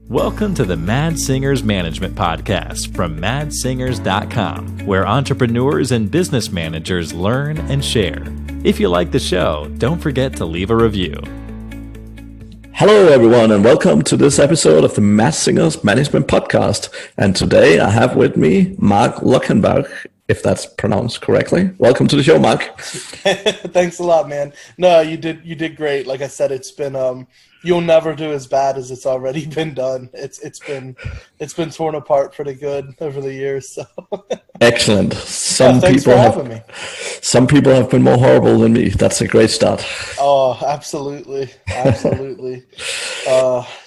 Welcome to the Mad Singers Management Podcast from madsingers.com, where entrepreneurs and business managers learn and share. If you like the show, don't forget to leave a review. Hello, everyone, and welcome to this episode of the Mad Singers Management Podcast. And today I have with me Mark Luckenbaugh, if that's pronounced correctly. Welcome to the show, Mark. Thanks a lot, man. No, you did great. Like I said, it's been you'll never do as bad as it's already been done. It's been torn apart pretty good over the years. So excellent. Thanks for having me. Some people have been more horrible than me. That's a great start. Oh, absolutely.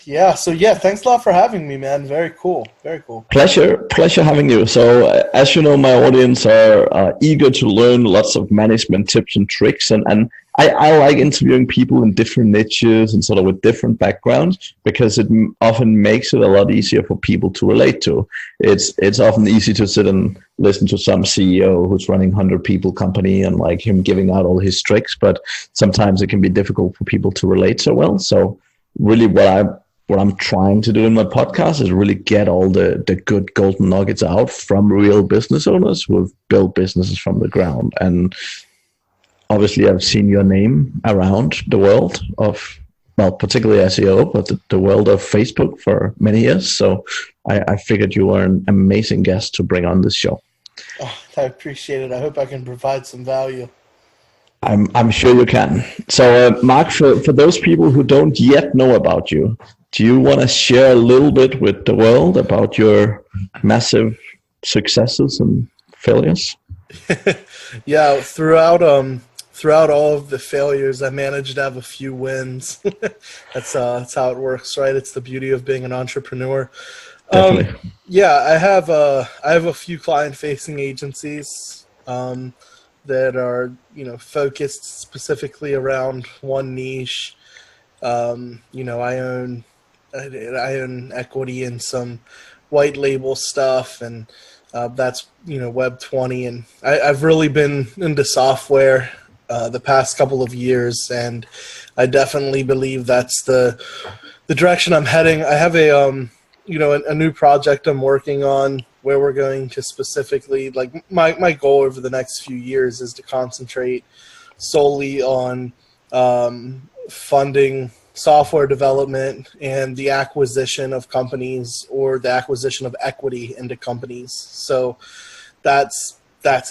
Yeah. So thanks a lot for having me, man. Very cool. Pleasure having you. So as you know, my audience are eager to learn lots of management tips and tricks, and I like interviewing people in different niches and sort of with different backgrounds, because it often makes it a lot easier for people to relate to. It's often easy to sit and listen to some CEO who's running 100-people company and like him giving out all his tricks, but sometimes it can be difficult for people to relate so well. So really what I'm trying to do in my podcast is really get all the good golden nuggets out from real business owners who have built businesses from the ground. And obviously, I've seen your name around the world of, well, particularly SEO, but the world of Facebook for many years. So I figured you were an amazing guest to bring on this show. Oh, I appreciate it. I hope I can provide some value. I'm sure you can. So, Mark, for those people who don't yet know about you, do you want to share a little bit with the world about your massive successes and failures? Yeah, throughout all of the failures, I managed to have a few wins. That's how it works, right? It's the beauty of being an entrepreneur. Definitely. I have a few client-facing agencies that are focused specifically around one niche. I own equity in some white label stuff, and that's Web 20, and I've really been into software the past couple of years, and I definitely believe that's the direction I'm heading. I have a new project I'm working on where we're going to specifically, like, my goal over the next few years is to concentrate solely on funding software development and the acquisition of companies, or the acquisition of equity into companies. So that's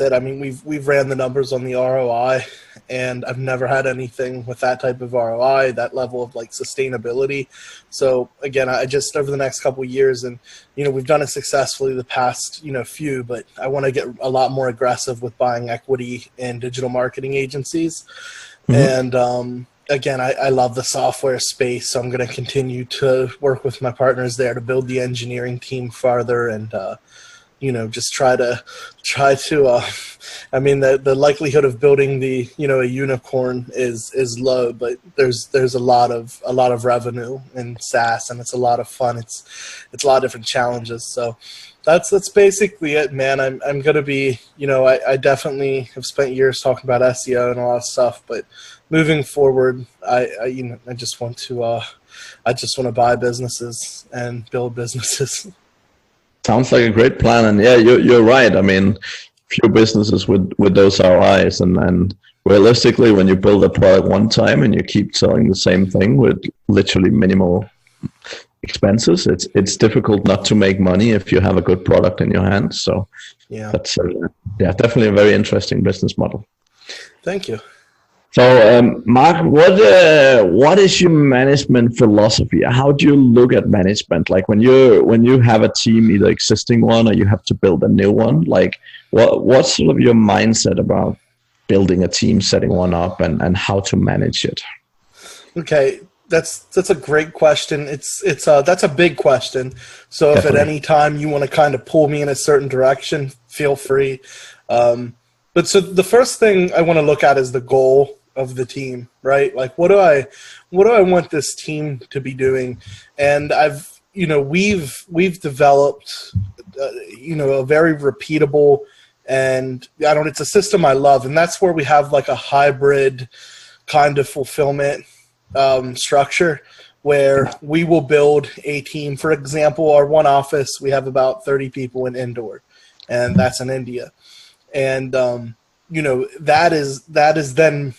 it. I mean, we've ran the numbers on the ROI, and I've never had anything with that type of ROI, that level of like sustainability. So again, I just, over the next couple of years, and we've done it successfully the past few, but I want to get a lot more aggressive with buying equity in digital marketing agencies. Mm-hmm. And again, I love the software space, so I'm going to continue to work with my partners there to build the engineering team farther, and just try to. I mean, the likelihood of building a unicorn is low, but there's a lot of revenue in SaaS, and it's a lot of fun. It's a lot of different challenges. So that's basically it, man. I'm gonna be, I definitely have spent years talking about SEO and a lot of stuff, but moving forward, I just want to buy businesses and build businesses. Sounds like a great plan, and yeah, you're right. I mean, few businesses with those ROIs, and realistically, when you build a product one time and you keep selling the same thing with literally minimal expenses, it's difficult not to make money if you have a good product in your hands. So yeah, that's definitely a very interesting business model. Thank you. So, Mark, what is your management philosophy? How do you look at management? Like when you have a team, either existing one or you have to build a new one, like what's sort of your mindset about building a team, setting one up, and how to manage it? Okay, that's a great question. That's a big question. So Definitely. If at any time you want to kind of pull me in a certain direction, feel free. But so the first thing I want to look at is the goal of the team, right? Like, what do I want this team to be doing? And we've developed, a very repeatable, and it's a system I love. And that's where we have like a hybrid kind of fulfillment structure where we will build a team. For example, our one office, we have about 30 people in indoor, and that's in India. And, that is then,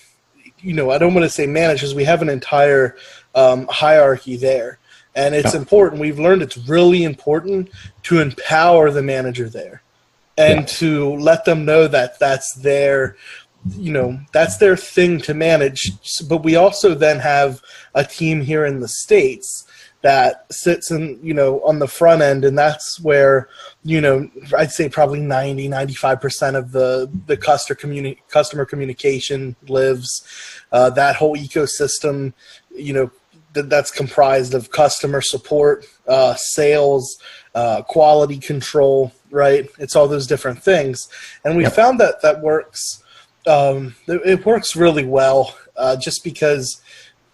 I don't want to say managed, because we have an entire hierarchy there. And it's important. We've learned it's really important to empower the manager there and to let them know that that's their thing to manage. But we also then have a team here in the States that sits in, on the front end. And that's where, I'd say probably 95% of the customer communication lives. That whole ecosystem, that's comprised of customer support, sales, quality control, right? It's all those different things. And we found that works. It works really well, just because,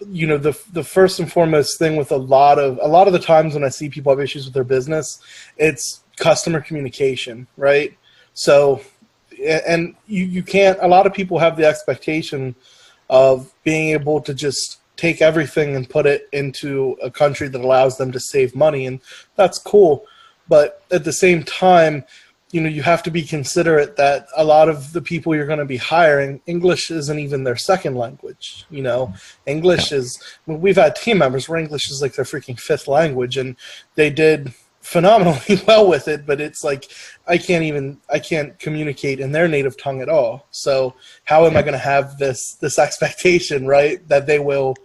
the first and foremost thing with a lot of the times when I see people have issues with their business, it's customer communication, right? So, and you can't, a lot of people have the expectation of being able to just take everything and put it into a country that allows them to save money. And that's cool. But at the same time, you have to be considerate that a lot of the people you're going to be hiring, English isn't even their second language. English is, we've had team members where English is like their freaking fifth language, and they did phenomenally well with it, but it's like, I can't communicate in their native tongue at all. So how am I going to have this expectation, right, that they will,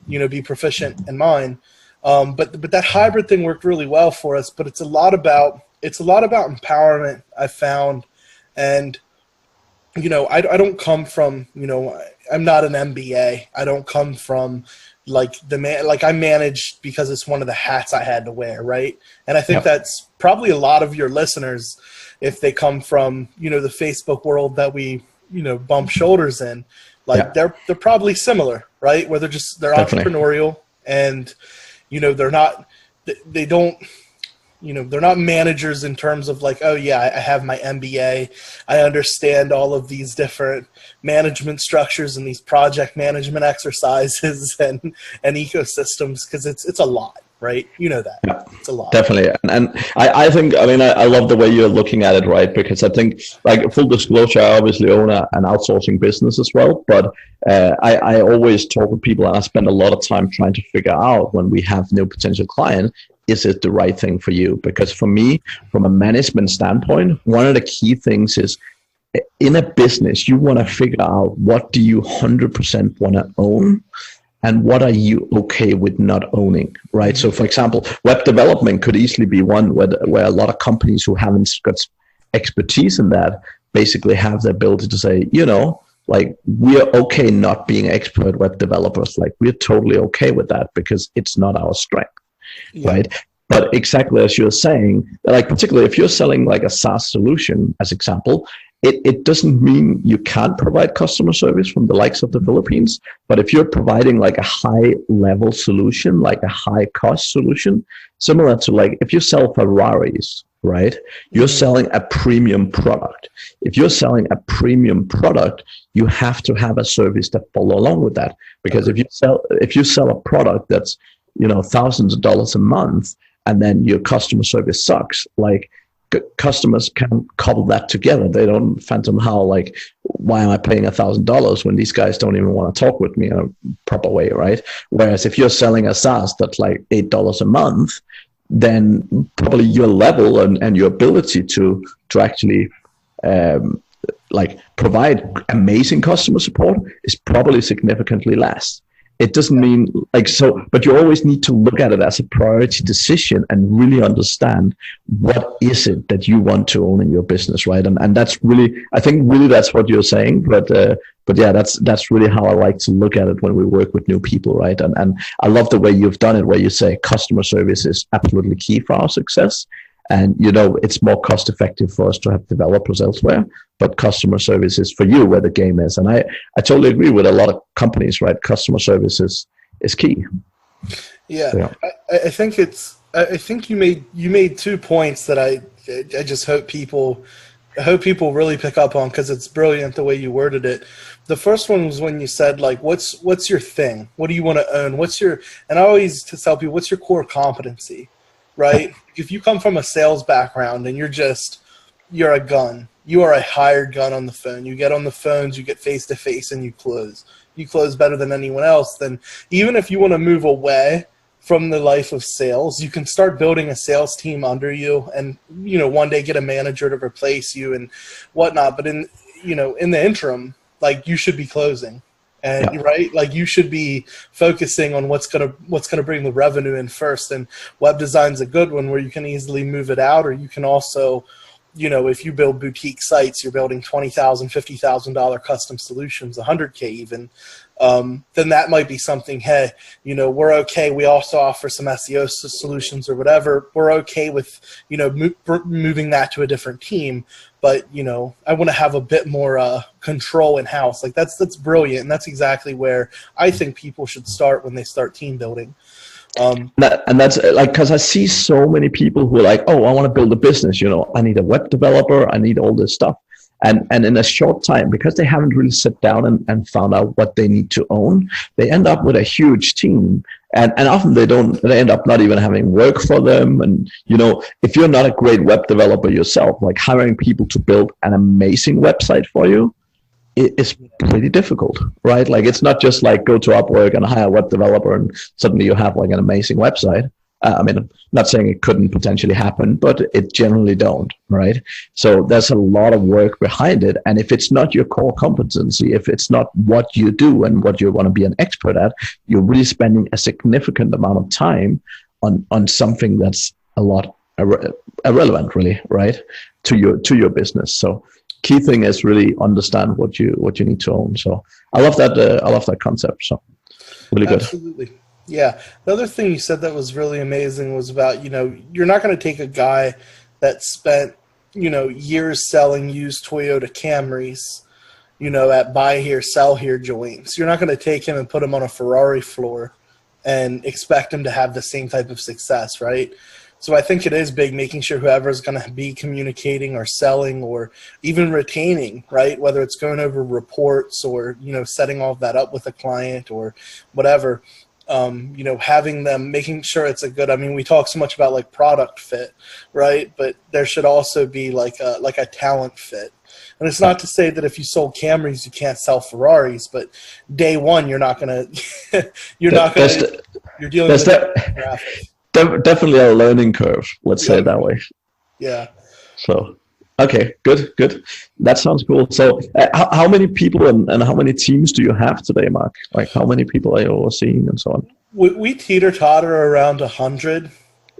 be proficient in mine? But that hybrid thing worked really well for us, but it's a lot about empowerment, I found. And, I don't come from, I'm not an MBA. I don't come from I managed because it's one of the hats I had to wear. Right. And I think that's probably a lot of your listeners, if they come from, the Facebook world that we, bump shoulders in, they're probably similar, right? Where they're entrepreneurial, and, they're not managers in terms of like, oh yeah, I have my MBA. I understand all of these different management structures and these project management exercises and ecosystems, because it's a lot, right? That. Yeah, it's a lot. Definitely. And I think, I love the way you're looking at it, right? Because I think, like, full disclosure, I obviously own an outsourcing business as well. But I always talk with people, and I spend a lot of time trying to figure out, when we have no potential client, is it the right thing for you? Because for me, from a management standpoint, one of the key things is, in a business, you want to figure out, what do you 100% want to own, and what are you okay with not owning, right? So, for example, web development could easily be one where a lot of companies who haven't got expertise in that basically have the ability to say, we're okay not being expert web developers. Like, we're totally okay with that because it's not our strength. Right. But exactly as you're saying, like, particularly if you're selling like a SaaS solution, as example, it doesn't mean you can't provide customer service from the likes of the Philippines. But if you're providing like a high level solution, like a high cost solution, similar to like if you sell Ferraris, right? You're selling a premium product. If you're selling a premium product, you have to have a service that follow along with that. Because if you sell a product that's, thousands of dollars a month, and then your customer service sucks, like, customers can cobble that together. They don't phantom how, like, why am I paying $1,000 when these guys don't even want to talk with me in a proper way, right? Whereas if you're selling a SaaS that's like $8 a month, then probably your level and your ability to actually provide amazing customer support is probably significantly less. It doesn't mean but you always need to look at it as a priority decision and really understand, what is it that you want to own in your business, right? And that's really, I think really that's what you're saying. But yeah, that's really how I like to look at it when we work with new people, right? And I love the way you've done it, where you say customer service is absolutely key for our success. And, it's more cost effective for us to have developers elsewhere, but customer service is for you where the game is. And I totally agree with a lot of companies, right? Customer service is key. Yeah. So, I think you made 2 points that I just hope people really pick up on, because it's brilliant the way you worded it. The first one was when you said, like, what's your thing? What do you want to own? And I always tell people, what's your core competency, right? If you come from a sales background and you're a gun, you are a hired gun on the phone. You get on the phones, you get face to face, and you close. You close better than anyone else. Then even if you want to move away from the life of sales, you can start building a sales team under you, and one day get a manager to replace you and whatnot. But in the interim, like, you should be closing, and right, like, you should be focusing on what's gonna bring the revenue in first. And web design's a good one where you can easily move it out, or you can also, if you build boutique sites, you're building $20,000, $50,000 custom solutions, $100K even, then that might be something, hey, we're okay. We also offer some SEO solutions or whatever. We're okay with, moving that to a different team. But, I want to have a bit more control in-house. Like, that's brilliant. And that's exactly where I think people should start when they start team building. And that's like, because I see so many people who are like, oh, I want to build a business, I need a web developer, I need all this stuff. And in a short time, because they haven't really sat down and found out what they need to own, they end up with a huge team. And often they end up not even having work for them. And, if you're not a great web developer yourself, like, hiring people to build an amazing website for you, it is pretty difficult, right? Like, it's not just like go to Upwork and hire a web developer and suddenly you have like an amazing website. I'm not saying it couldn't potentially happen, but it generally don't, right? So there's a lot of work behind it. And if it's not your core competency, if it's not what you do and what you want to be an expert at, you're really spending a significant amount of time on something that's a lot irrelevant, really, right? To your business. So key thing is really understand what you need to own. So I love that concept. So really good. Absolutely. Yeah. The other thing you said that was really amazing was about, you're not going to take a guy that spent, years selling used Toyota Camrys, at buy here, sell here joints. You're not going to take him and put him on a Ferrari floor and expect him to have the same type of success, right? So I think it is big making sure whoever's going to be communicating or selling or even retaining, right, whether it's going over reports or, setting all of that up with a client or whatever, having them, making sure it's a good, we talk so much about like product fit, right? But there should also be like a talent fit. And it's not to say that if you sold Camrys, you can't sell Ferraris, but day one, you're dealing with traffic. Definitely a learning curve, let's say it that way. Yeah. So, okay, good. That sounds cool. So how many people and how many teams do you have today, Mark? Like, how many people are you overseeing and so on? We teeter-totter around 100.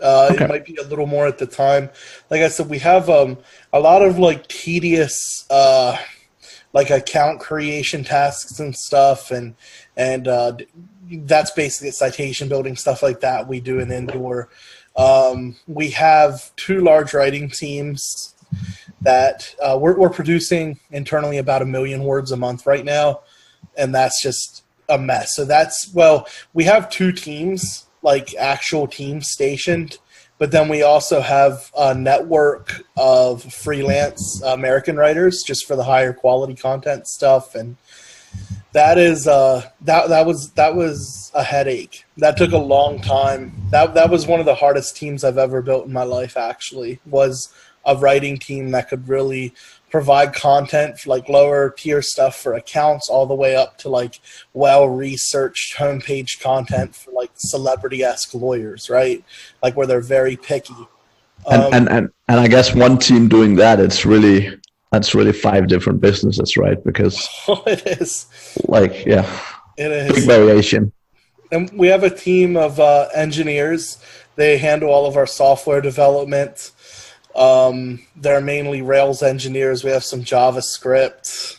Okay. It might be a little more at the time. Like I said, we have a lot of like tedious like account creation tasks and stuff, and that's basically citation building, stuff like that we do in Indoor. We have 2 large writing teams that we're producing internally about 1 million words a month right now, and that's just a mess. So we have 2 teams, like actual teams stationed, but then we also have a network of freelance American writers just for the higher quality content stuff, and that is that was a headache. That took a long time. That was one of the hardest teams I've ever built in my life, actually, was a writing team that could really provide content for like lower tier stuff for accounts all the way up to like well-researched homepage content for like celebrity-esque lawyers, right? Like where they're very picky. And I guess one team doing that, that's really 5 different businesses, right? Because it is. Like, yeah, it is big variation. And we have a team of engineers. They handle all of our software development. They're mainly Rails engineers. We have some JavaScript.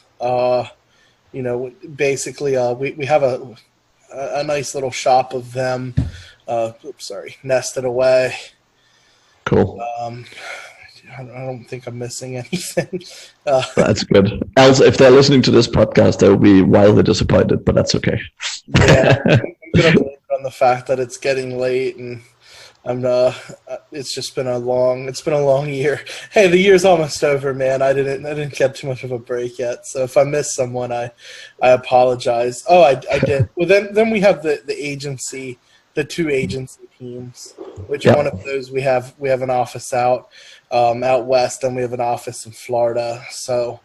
Basically, we have a nice little shop of them. Nested away. Cool. I don't think I'm missing anything. That's good. Else, if they're listening to this podcast, they'll be wildly disappointed, but that's okay. Yeah, I'm going to blame it on the fact that it's getting late and It's just been a long year. Hey, the year's almost over, man. I didn't get too much of a break yet. So if I missed someone, I apologize. Oh, I did. Well, then we have the agency, the 2 agency teams, which one of those we have an office out west, and we have an office in Florida. So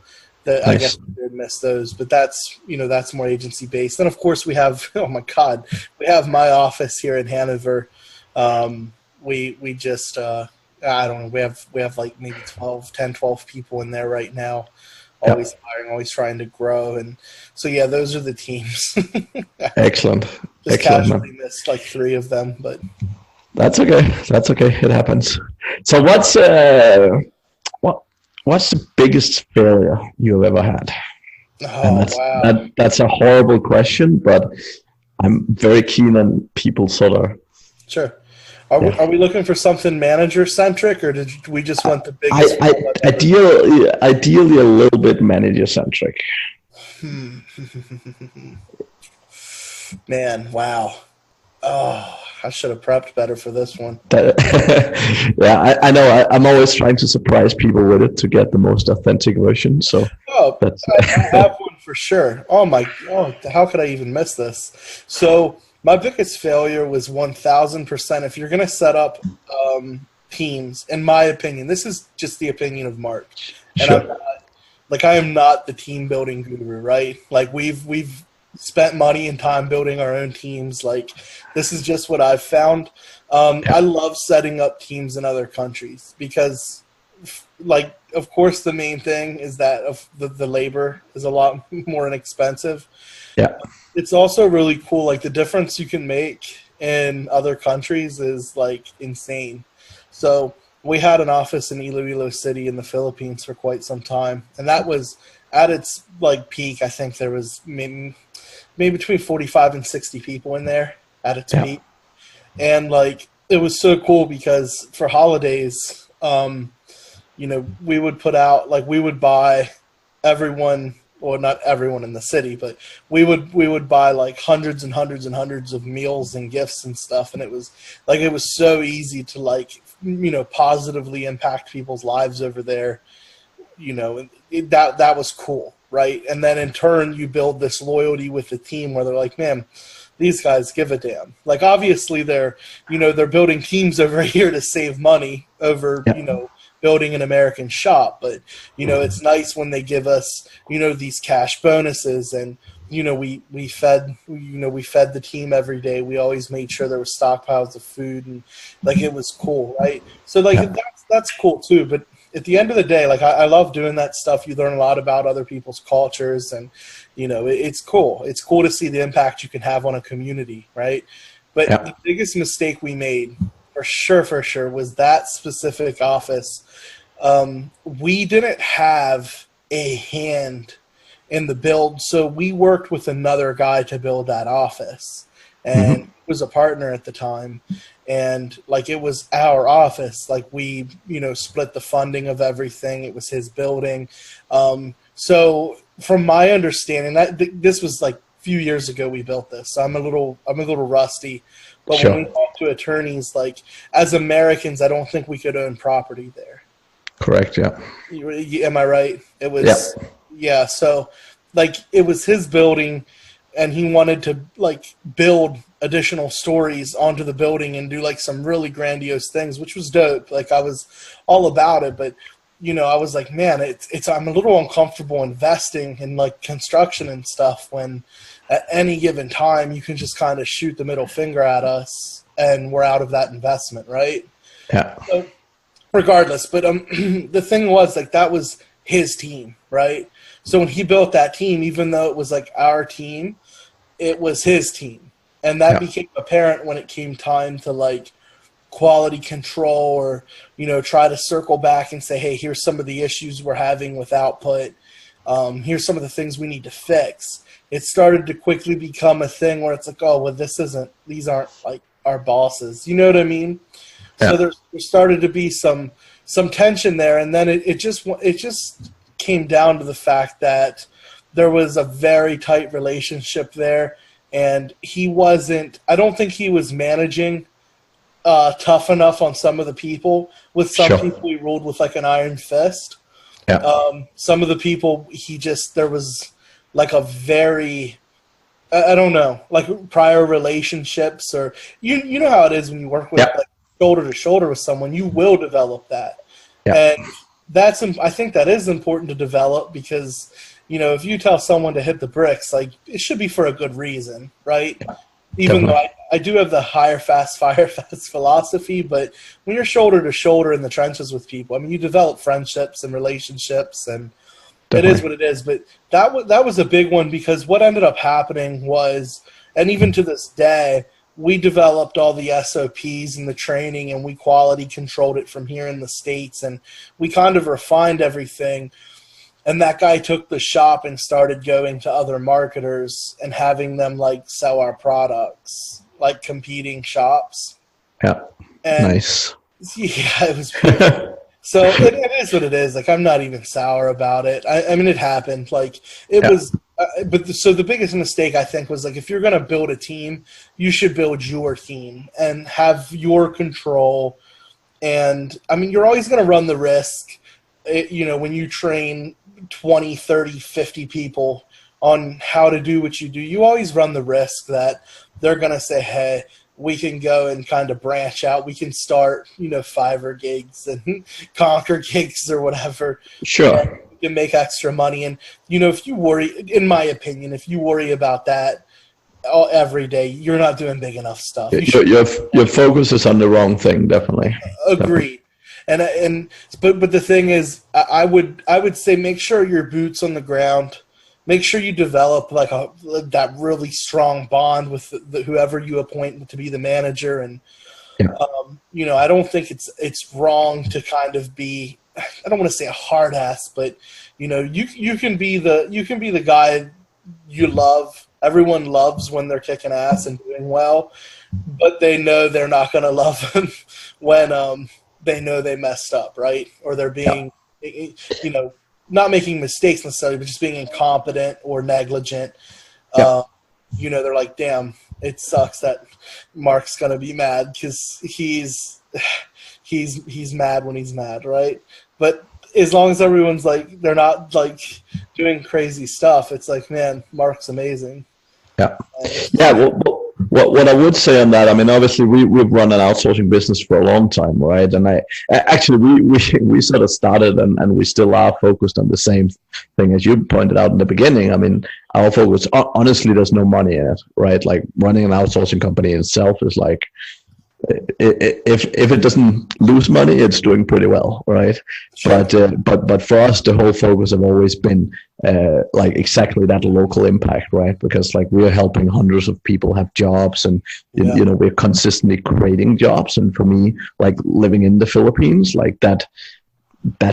Nice. I guess we did miss those, but that's more agency based. And of course we have, oh my God, we have my office here in Hanover. We just, I don't know, we have like maybe 12 people in there right now, always hiring, always trying to grow. And so, yeah, those are the teams. Excellent. Just casually missed like 3 of them, but that's okay. It happens. So what's the biggest failure you've ever had? Oh, wow. That's a horrible question, but I'm very keen on people sort of. Sure. Are we looking for something manager centric, or did we just want the biggest? Ideally, a little bit manager centric. Man, wow. Oh, I should have prepped better for this one. Yeah, I know. I'm always trying to surprise people with it to get the most authentic version. So, I have one for sure. Oh, how could I even miss this? So, my biggest failure was 1,000%. If you're going to set up teams, in my opinion, this is just the opinion of Mark, and sure. I am not the team building guru, right? Like we've spent money and time building our own teams. Like this is just what I've found. I love setting up teams in other countries because, like, of course, the main thing is that the labor is a lot more inexpensive. Yeah. It's also really cool. Like the difference you can make in other countries is like insane. So we had an office in Iloilo City in the Philippines for quite some time, and that was at its like peak. I think there was maybe between 45 and 60 people in there at its peak, and like it was so cool because for holidays, we would put out we would buy everyone. Well, not everyone in the city, but we would buy like hundreds and hundreds and hundreds of meals and gifts and stuff, and it was so easy to positively impact people's lives over there. That was cool, right? And then in turn, you build this loyalty with the team where they're like, man, these guys give a damn. Like obviously they're building teams over here to save money over building an American shop, but it's nice when they give us these cash bonuses, and we fed the team every day. We always made sure there were stockpiles of food, and like it was cool, right? So that's cool too. But at the end of the day, like I love doing that stuff. You learn a lot about other people's cultures, and it's cool. It's cool to see the impact you can have on a community, right? But the biggest mistake we made for sure was that specific office. We didn't have a hand in the build, so we worked with another guy to build that office, and he was a partner at the time, and like it was our office. Like we split the funding of everything. It was his building. So from my understanding, that this was like a few years ago we built this, so I'm a little rusty. But sure. When we talk to attorneys, like as Americans, I don't think we could own property there. Correct. Yeah. Am I right? It was. Yeah. So, like, it was his building, and he wanted to like build additional stories onto the building and do like some really grandiose things, which was dope. Like, I was all about it, but I was like, man, I'm a little uncomfortable investing in like construction and stuff when at any given time you can just kind of shoot the middle finger at us and we're out of that investment, right? Yeah. So, regardless, but the thing was like that was his team, right? So when he built that team, even though it was like our team, it was his team, and that became apparent when it came time to like quality control or try to circle back and say, hey, here's some of the issues we're having with output. Here's some of the things we need to fix. It started to quickly become a thing where it's like, oh, well, these aren't like our bosses. You know what I mean? Yeah. So there started to be some tension there, and then it just came down to the fact that there was a very tight relationship there, and I don't think he was managing tough enough on some of the people. With some Sure. people, he ruled with like an iron fist. Yeah. Some of the people, there was like a very, I don't know, like prior relationships, or you know how it is when you work with Yeah. like shoulder to shoulder with someone, you will develop that. Yeah. And I think that is important to develop, because, if you tell someone to hit the bricks, like, it should be for a good reason, right? Even though Definitely. I do have the hire fast, fire fast philosophy, but when you're shoulder to shoulder in the trenches with people, I mean, you develop friendships and relationships, and it is what Definitely. it is. But that was a big one, because what ended up happening was, and even to this day, we developed all the SOPs and the training, and we quality controlled it from here in the States, and we kind of refined everything. And that guy took the shop and started going to other marketers and having them like sell our products, like competing shops. Yeah. And Nice. yeah, it was pretty. So it is what it is. Like, I'm not even sour about it. I mean, it happened. Like, it Yeah. was. So the biggest mistake, I think, was like, if you're going to build a team, you should build your team and have your control. And I mean, you're always going to run the risk, when you train 20, 30, 50 people on how to do what you do, you always run the risk that they're going to say, hey, we can go and kind of branch out. We can start, Fiverr gigs and Conquer gigs or whatever. Sure. We can make extra money. And, if you worry, in my opinion, if you worry about that every day, you're not doing big enough stuff. You should Your focus is on the wrong thing, definitely. agree. But the thing is, I would say, make sure your boots on the ground. Make sure you develop like that really strong bond with whoever you appoint to be the manager. And Yeah. I don't think it's wrong to kind of be, I don't want to say a hard ass, but you can be the guy you love. Everyone loves when they're kicking ass and doing well, but they know they're not going to love them when they know they messed up, right? Or they're being, not making mistakes necessarily, but just being incompetent or negligent. Yeah. They're like, damn, it sucks that Mark's going to be mad, because he's mad when he's mad, right? But as long as everyone's like, they're not like doing crazy stuff, it's like, man, Mark's amazing. Yeah. Yeah. Well, what I would say on that, I mean, obviously we've run an outsourcing business for a long time, right? And we sort of started, and we still are focused on the same thing as you pointed out in the beginning. I mean, our focus, honestly, there's no money in it, right? Like, running an outsourcing company itself is like, if it doesn't lose money, it's doing pretty well, right? Sure. But for us, the whole focus have always been like exactly that local impact, right? Because like, we are helping hundreds of people have jobs, and we're consistently creating jobs. And for me, like, living in the Philippines, like that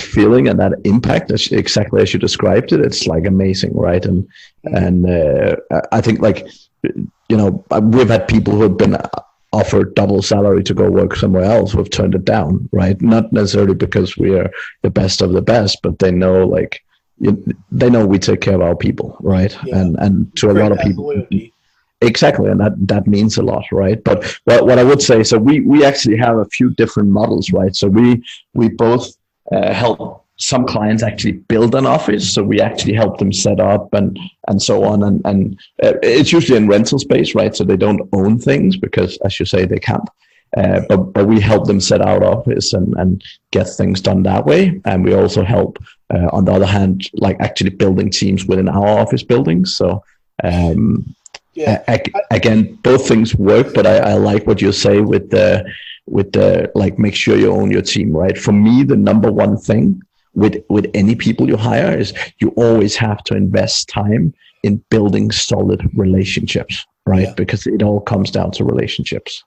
feeling and that impact, exactly as you described it, it's like amazing, right? And I think, like, we've had people who have been offered double salary to go work somewhere else who have turned it down, right? Not necessarily because we are the best of the best, but they know, like, they know we take care of our people, right? Yeah. And to a lot of people, loyalty. exactly, and that means a lot, right? But what I would say, so we actually have a few different models, right? So we both help some clients actually build an office, so we actually help them set up and so on, and it's usually in rental space, right? So they don't own things, because, as you say, they can't. But we help them set out office and get things done that way. And we also help, on the other hand, like, actually building teams within our office buildings. So again, both things work, but I like what you say with the like, make sure you own your team, right? For me, the number one thing with any people you hire is you always have to invest time in building solid relationships, right? Because it all comes down to relationships.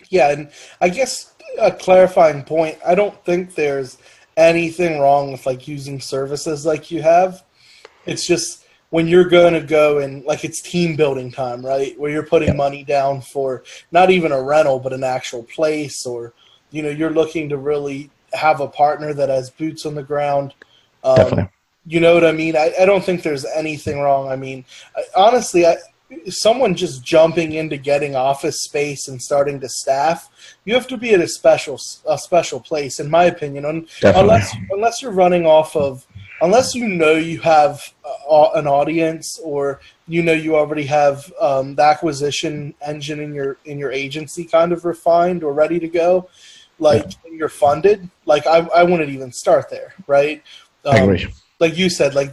Yeah, and I guess a clarifying point, I don't think there's anything wrong with like using services like you have. It's just, when you're going to go and, like, it's team building time, right? Where you're putting money down for not even a rental, but an actual place, or, you're looking to really have a partner that has boots on the ground. Definitely. You know what I mean? I don't think there's anything wrong. I mean, honestly, someone just jumping into getting office space and starting to staff, you have to be at a special place, in my opinion. Unless you're running off of, unless you know you have an audience, or you already have the acquisition engine in your agency kind of refined or ready to go, like you're funded. Like I wouldn't even start there, right? I agree. Like you said, like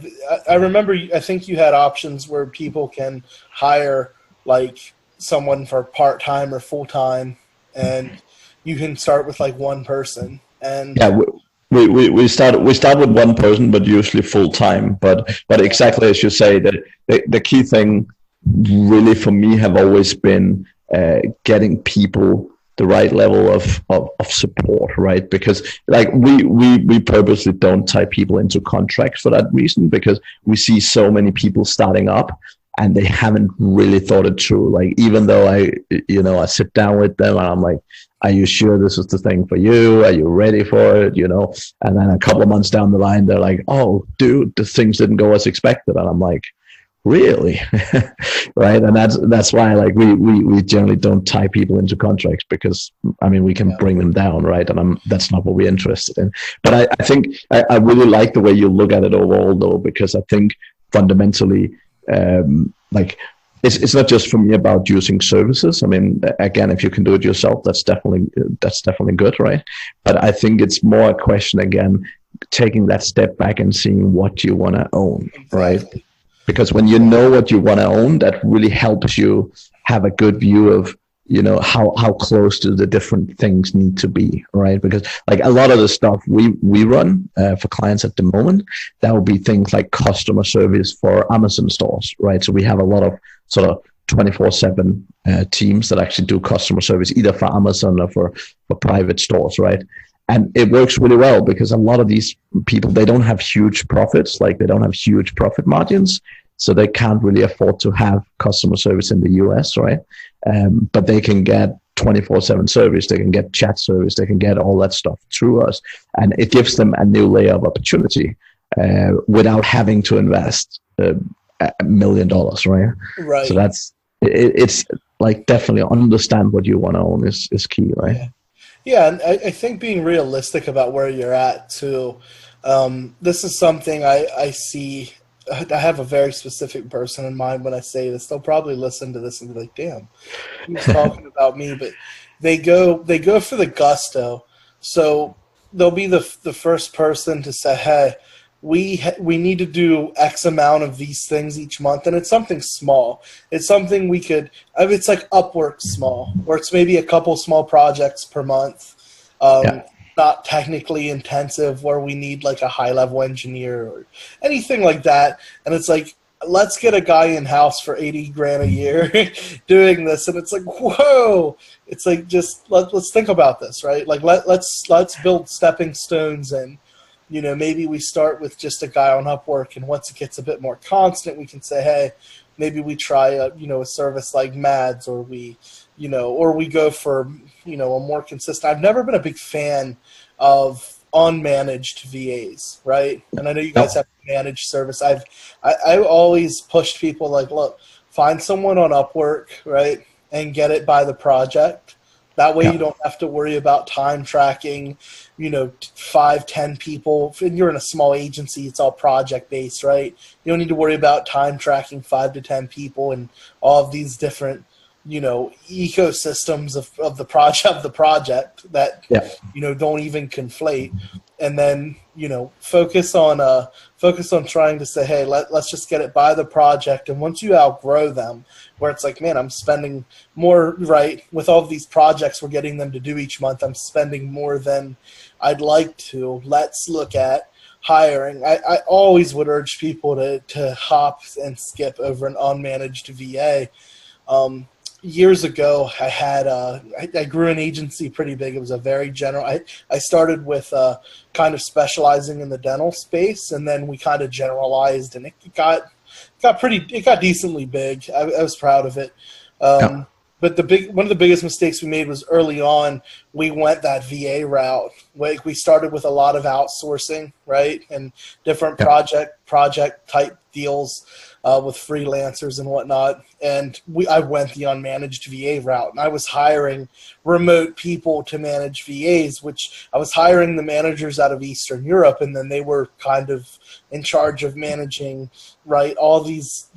I remember, I think you had options where people can hire like someone for part-time or full-time, and you can start with like one person. And yeah, we start with one person, but usually full-time. But exactly as you say, that the key thing really for me have always been getting people the right level of support, right? Because like we purposely don't tie people into contracts for that reason, because we see so many people starting up and they haven't really thought it through. Like, even though I sit down with them and I'm like, are you sure this is the thing for you? Are you ready for it? And then a couple of months down the line, they're like, oh, dude, the things didn't go as expected. And I'm like, really? Right? And that's why, like, we generally don't tie people into contracts, because we can bring them down, right? And that's not what we're interested in. But I think I really like the way you look at it overall, though, because I think fundamentally, like, it's not just for me about using services. Again, if you can do it yourself, that's definitely good, right? But I think it's more a question, again, taking that step back and seeing what you want to own, right? Because when you know what you want to own, that really helps you have a good view of, how close do the different things need to be, right? Because like a lot of the stuff we run for clients at the moment, that would be things like customer service for Amazon stores, right? So we have a lot of sort of 24/7 teams that actually do customer service, either for Amazon or for private stores, right? And it works really well, because a lot of these people, they don't have huge profits, like they don't have huge profit margins. So they can't really afford to have customer service in the US, right? But they can get 24/7 service, they can get chat service, they can get all that stuff through us. And it gives them a new layer of opportunity without having to invest $1 million, right? Right. So it's like, definitely understand what you want to own is key, right? Yeah, and I think being realistic about where you're at too. This is something I see. I have a very specific person in mind when I say this. They'll probably listen to this and be like, "Damn, he's talking about me." But they go for the gusto. So they'll be the first person to say, "Hey, we need to do X amount of these things each month," and it's something small. It's something we could. It's like Upwork small, or it's maybe a couple small projects per month. Not technically intensive, where we need like a high-level engineer or anything like that. And it's like, let's get a guy in-house for $80,000 a year doing this. And it's like, whoa! It's like, just let's think about this, right? Like, let's build stepping stones, and maybe we start with just a guy on Upwork, and once it gets a bit more constant, we can say, hey, maybe we try a service like Mads, or we go for a more consistent. I've never been a big fan of unmanaged VAs, right? And I know you guys have managed service. I always pushed people like, look, find someone on Upwork, right, and get it by the project. That way you don't have to worry about time tracking, 5, 10 people. If you're in a small agency, it's all project-based, right? You don't need to worry about time tracking 5 to 10 people and all of these different, ecosystems of the project that, don't even conflate. And then, focus on trying to say, hey, let's just get it by the project. And once you outgrow them, where it's like, man, I'm spending more, right, with all of these projects we're getting them to do each month, I'm spending more than I'd like to. Let's look at hiring. I always would urge people to hop and skip over an unmanaged VA. Years ago, I had I grew an agency pretty big. It was a very general. I started with kind of specializing in the dental space, and then we kind of generalized, and it got decently big. I was proud of it. But one of the biggest mistakes we made was early on. We went that VA route. Like, we started with a lot of outsourcing, right, and different project type deals. with freelancers and whatnot. And I went the unmanaged VA route, and I was hiring remote people to manage VAs, which I was hiring the managers out of Eastern Europe, and then they were kind of in charge of managing, right, all these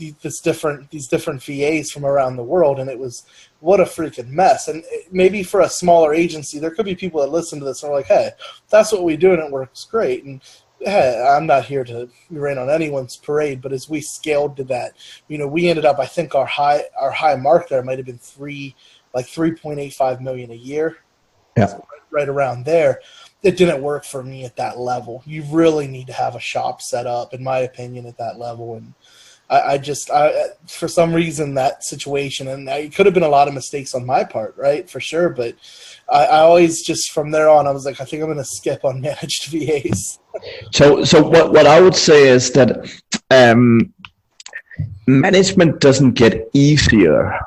different VAs from around the world. And it was, what a freaking mess. And maybe for a smaller agency, there could be people that listen to this and are like, hey, that's what we do and it works great. And hey, I'm not here to rain on anyone's parade, but as we scaled to that, we ended up, I think our high mark there might have been 3.85 million a year. Yeah. So right around there. It didn't work for me at that level. You really need to have a shop set up, in my opinion, at that level. And I for some reason, that situation, and it could have been a lot of mistakes on my part, right, for sure. But I always just, from there on, I was like, I think I'm going to skip on managed VAs. So what I would say is that management doesn't get easier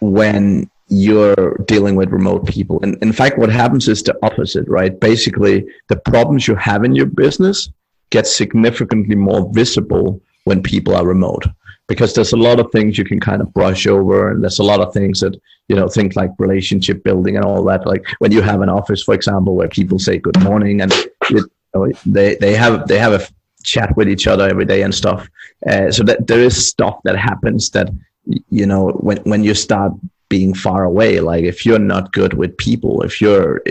when you're dealing with remote people. And in fact, what happens is the opposite, right? Basically, the problems you have in your business get significantly more visible when people are remote, because there's a lot of things you can kind of brush over, and there's a lot of things that, things like relationship building and all that. Like when you have an office, for example, where people say good morning and they have a chat with each other every day and stuff. So that there is stuff that happens that, when you start being far away, like if you're not good with people, if your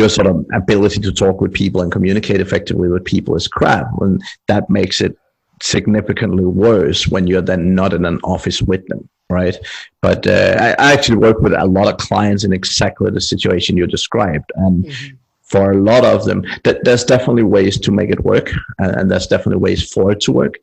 sort of ability to talk with people and communicate effectively with people is crap, and that makes it significantly worse when you're then not in an office with them, right? But I actually work with a lot of clients in exactly the situation you described, and for a lot of them, there's definitely ways to make it work, and there's definitely ways for it to work.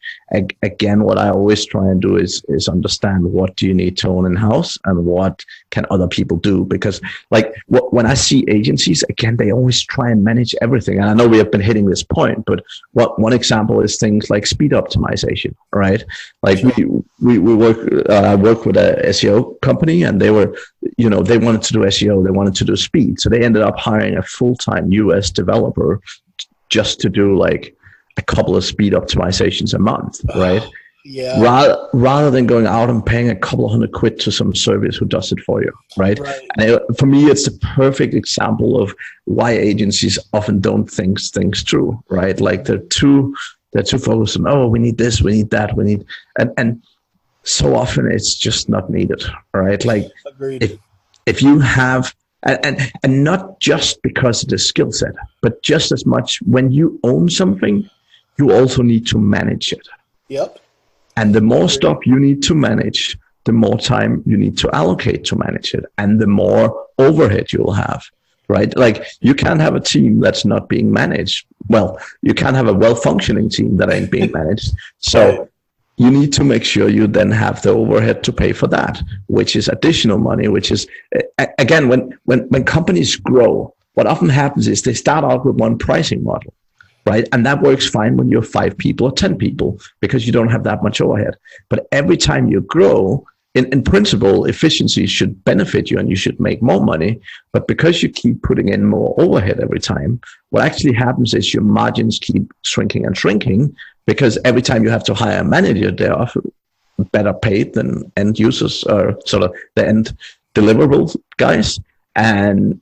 Again, what I always try and do is understand what do you need to own in-house and what can other people do. Because like when I see agencies, again, they always try and manage everything. And I know we have been hitting this point, but one example is things like speed optimization, right? Like we work, I work with a SEO company, and they were, they wanted to do SEO, they wanted to do speed. So they ended up hiring a full-time US developer just to do like a couple of speed optimizations a month, right? Yeah. Rather than going out and paying a couple of $100 to some service who does it for you, right? And for me, it's the perfect example of why agencies often don't think things through, right? Like they're too focused on, oh, we need this, we need that, we need, and so often it's just not needed, right? Like if you have, and not just because of the skill set, but just as much when you own something, you also need to manage it. Yep. And the more stuff you need to manage, the more time you need to allocate to manage it, and the more overhead you'll have, right? Like you can't have a team that's not being managed. Well, you can't have a well-functioning team that ain't being managed. So you need to make sure you then have the overhead to pay for that, which is additional money, which is, again, when companies grow, what often happens is they start out with one pricing model, right? And that works fine when you're 5 people or 10 people because you don't have that much overhead. But every time you grow, in principle, efficiency should benefit you and you should make more money. But because you keep putting in more overhead every time, what actually happens is your margins keep shrinking and shrinking, because every time you have to hire a manager, they're often better paid than end users or sort of the end deliverable guys. And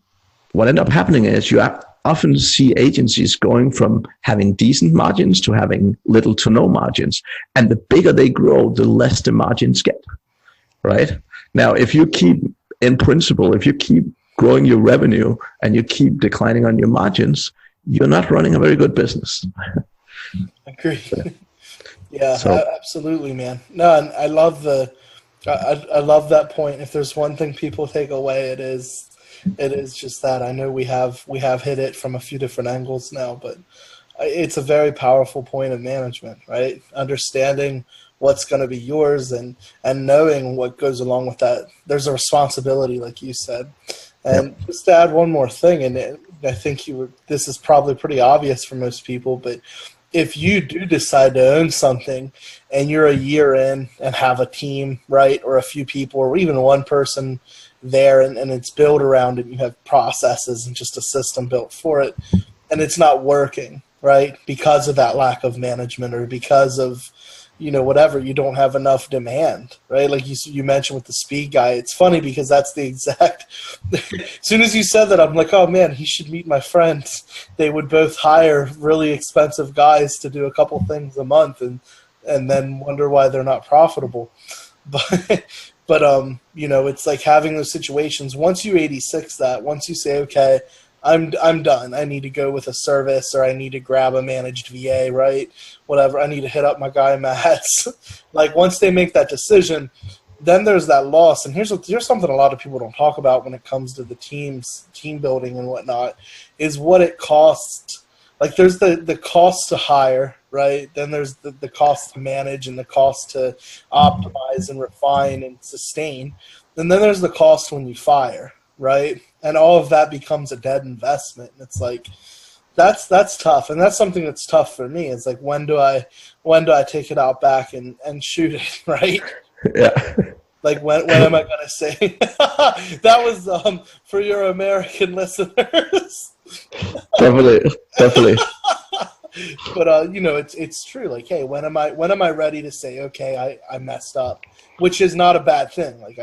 what ends up happening is you often see agencies going from having decent margins to having little to no margins. And the bigger they grow, the less the margins get, right? Now, if you keep growing your revenue and you keep declining on your margins, you're not running a very good business. Agree. Yeah, absolutely, man. No, and I love that point. If there's one thing people take away, it is just that. I know we have hit it from a few different angles now, but it's a very powerful point of management, right? Understanding what's going to be yours and knowing what goes along with that. There's a responsibility, like you said. And just to add one more thing, and I think this is probably pretty obvious for most people, but if you do decide to own something and you're a year in and have a team, right, or a few people or even one person there and it's built around it, you have processes and just a system built for it, and it's not working, right, because of that lack of management or because of whatever, you don't have enough demand, right? Like you mentioned with the speed guy. It's funny because that's the exact as soon as you said that, I'm like, oh man, he should meet my friends. They would both hire really expensive guys to do a couple things a month and then wonder why they're not profitable. But it's like having those situations. Once you 86 that, once you say, okay, I'm done. I need to go with a service, or I need to grab a managed VA, right? Whatever. I need to hit up my guy Matt's. Like once they make that decision, then there's that loss. And here's something a lot of people don't talk about when it comes to the team building and whatnot, is what it costs. Like there's the cost to hire, right? Then there's the cost to manage and the cost to optimize and refine and sustain. And then there's the cost when you fire, right? And all of that becomes a dead investment. And it's like, that's tough. And that's something that's tough for me. It's like, when do I take it out back and shoot it, right? Yeah. Like when am I going to say that was for your American listeners? Definitely. But it's true. Like, hey, when am I ready to say, okay, I messed up, which is not a bad thing. Like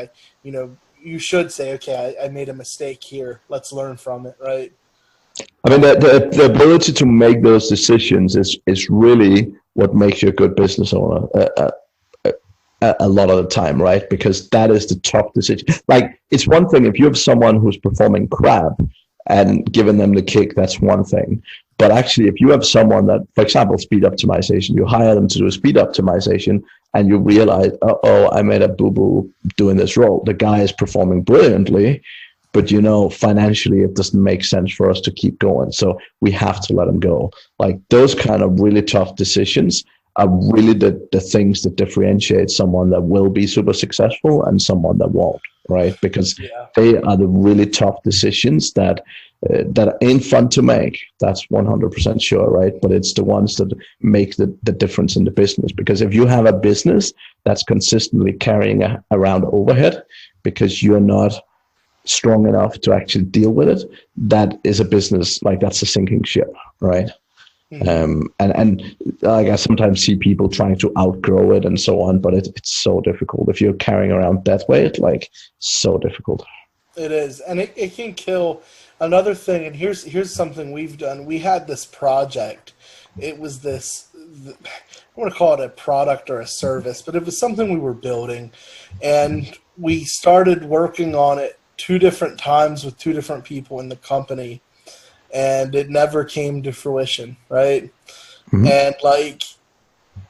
you should say, okay, I made a mistake here. Let's learn from it, right? I mean, the ability to make those decisions is really what makes you a good business owner. A lot of the time, right? Because that is the tough decision. Like, it's one thing if you have someone who's performing crap and giving them the kick, that's one thing. But actually, if you have someone that, for example, speed optimization, you hire them to do a speed optimization and you realize, I made a boo-boo doing this role. The guy is performing brilliantly, but financially it doesn't make sense for us to keep going. So we have to let him go. Like those kind of really tough decisions are really the things that differentiate someone that will be super successful and someone that won't, right? Because they are the really tough decisions that ain't fun to make. That's 100% sure, right? But it's the ones that make the difference in the business. Because if you have a business that's consistently carrying around overhead because you're not strong enough to actually deal with it, that is a business, like that's a sinking ship, right? Mm-hmm. And like I sometimes see people trying to outgrow it and so on, but it's so difficult if you're carrying around that weight. Like, so difficult. It is, and it can kill. Another thing, and here's something we've done. We had this project. It was this, I want to call it a product or a service, but it was something we were building, and we started working on it 2 different times with 2 different people in the company. And it never came to fruition, right? Mm-hmm. And like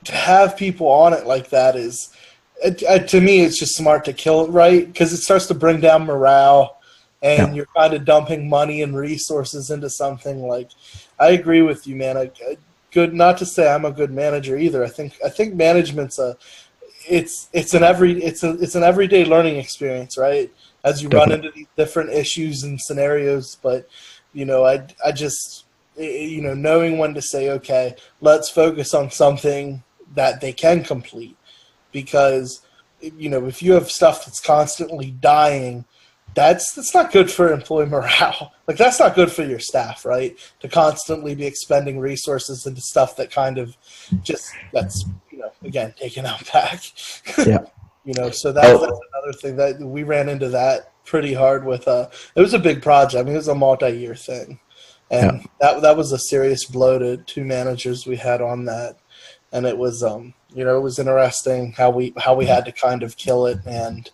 to have people on it like that is, to me, it's just smart to kill it, right? Because it starts to bring down morale, and you're kind of dumping money and resources into something. Like, I agree with you, man. Good, not to say I'm a good manager either. I think management's it's an everyday learning experience, right? As you run into these different issues and scenarios, but I just, knowing when to say, okay, let's focus on something that they can complete. Because, if you have stuff that's constantly dying, that's not good for employee morale. Like, that's not good for your staff, right? To constantly be expending resources into stuff that kind of just, that's, again, taken out back. Yeah. So that's another thing that we ran into that pretty hard with. It was a big project. I mean, it was a multi-year thing, and that was a serious blow to 2 managers we had on that. And it was, it was interesting how we had to kind of kill it and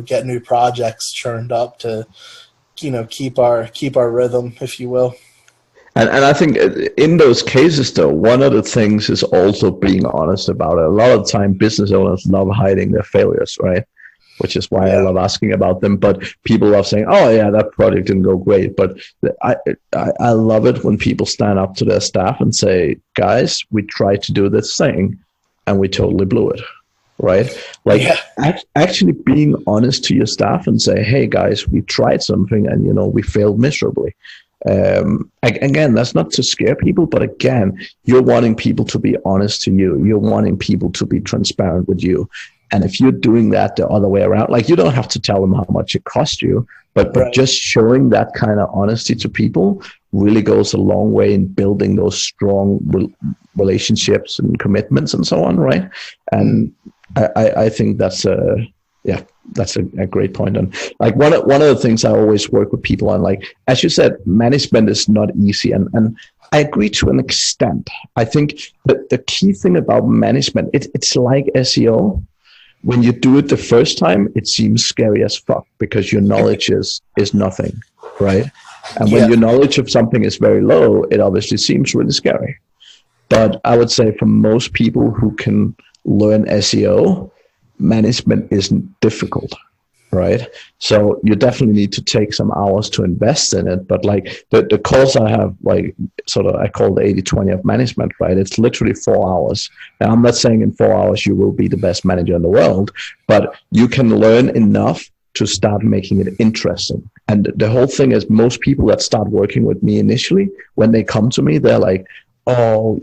get new projects churned up to, keep our rhythm, if you will. And I think in those cases, though, one of the things is also being honest about it. A lot of the time, business owners love hiding their failures, right? Which is why I love asking about them. But people love saying, oh, yeah, that project didn't go great. But I love it when people stand up to their staff and say, guys, we tried to do this thing and we totally blew it, right? Like actually being honest to your staff and say, hey, guys, we tried something and, we failed miserably. Again, that's not to scare people, but again, you're wanting people to be honest to you. You're wanting people to be transparent with you. And if you're doing that the other way around, like you don't have to tell them how much it cost you, but Right. just showing that kind of honesty to people really goes a long way in building those strong relationships and commitments and so on, right? And I think that's a great point. And like one of the things I always work with people on, like as you said, management is not easy, and I agree to an extent. I think that the key thing about management, it's like SEO. When you do it the first time, it seems scary as fuck because your knowledge is nothing, right? And when your knowledge of something is very low, it obviously seems really scary. But I would say for most people who can learn SEO, management isn't difficult, right? So you definitely need to take some hours to invest in it. But like the course I have, like sort of, I call the 80-20 of management, right? It's literally 4 hours. Now, I'm not saying in 4 hours you will be the best manager in the world, but you can learn enough to start making it interesting. And the whole thing is, most people that start working with me initially, when they come to me, they're like, oh,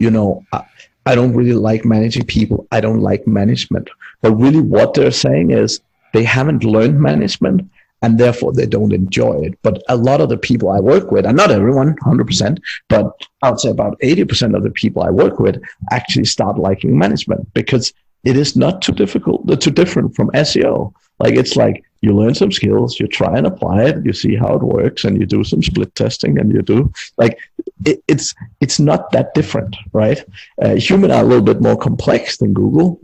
I don't really like managing people. I don't like management. But really what they're saying is they haven't learned management and therefore they don't enjoy it. But a lot of the people I work with, and not everyone, 100%, but I would say about 80% of the people I work with actually start liking management because it is not too difficult, too different from SEO. Like it's like you learn some skills, you try and apply it, you see how it works, and you do some split testing, and you do like it's not that different, right? Human are a little bit more complex than Google,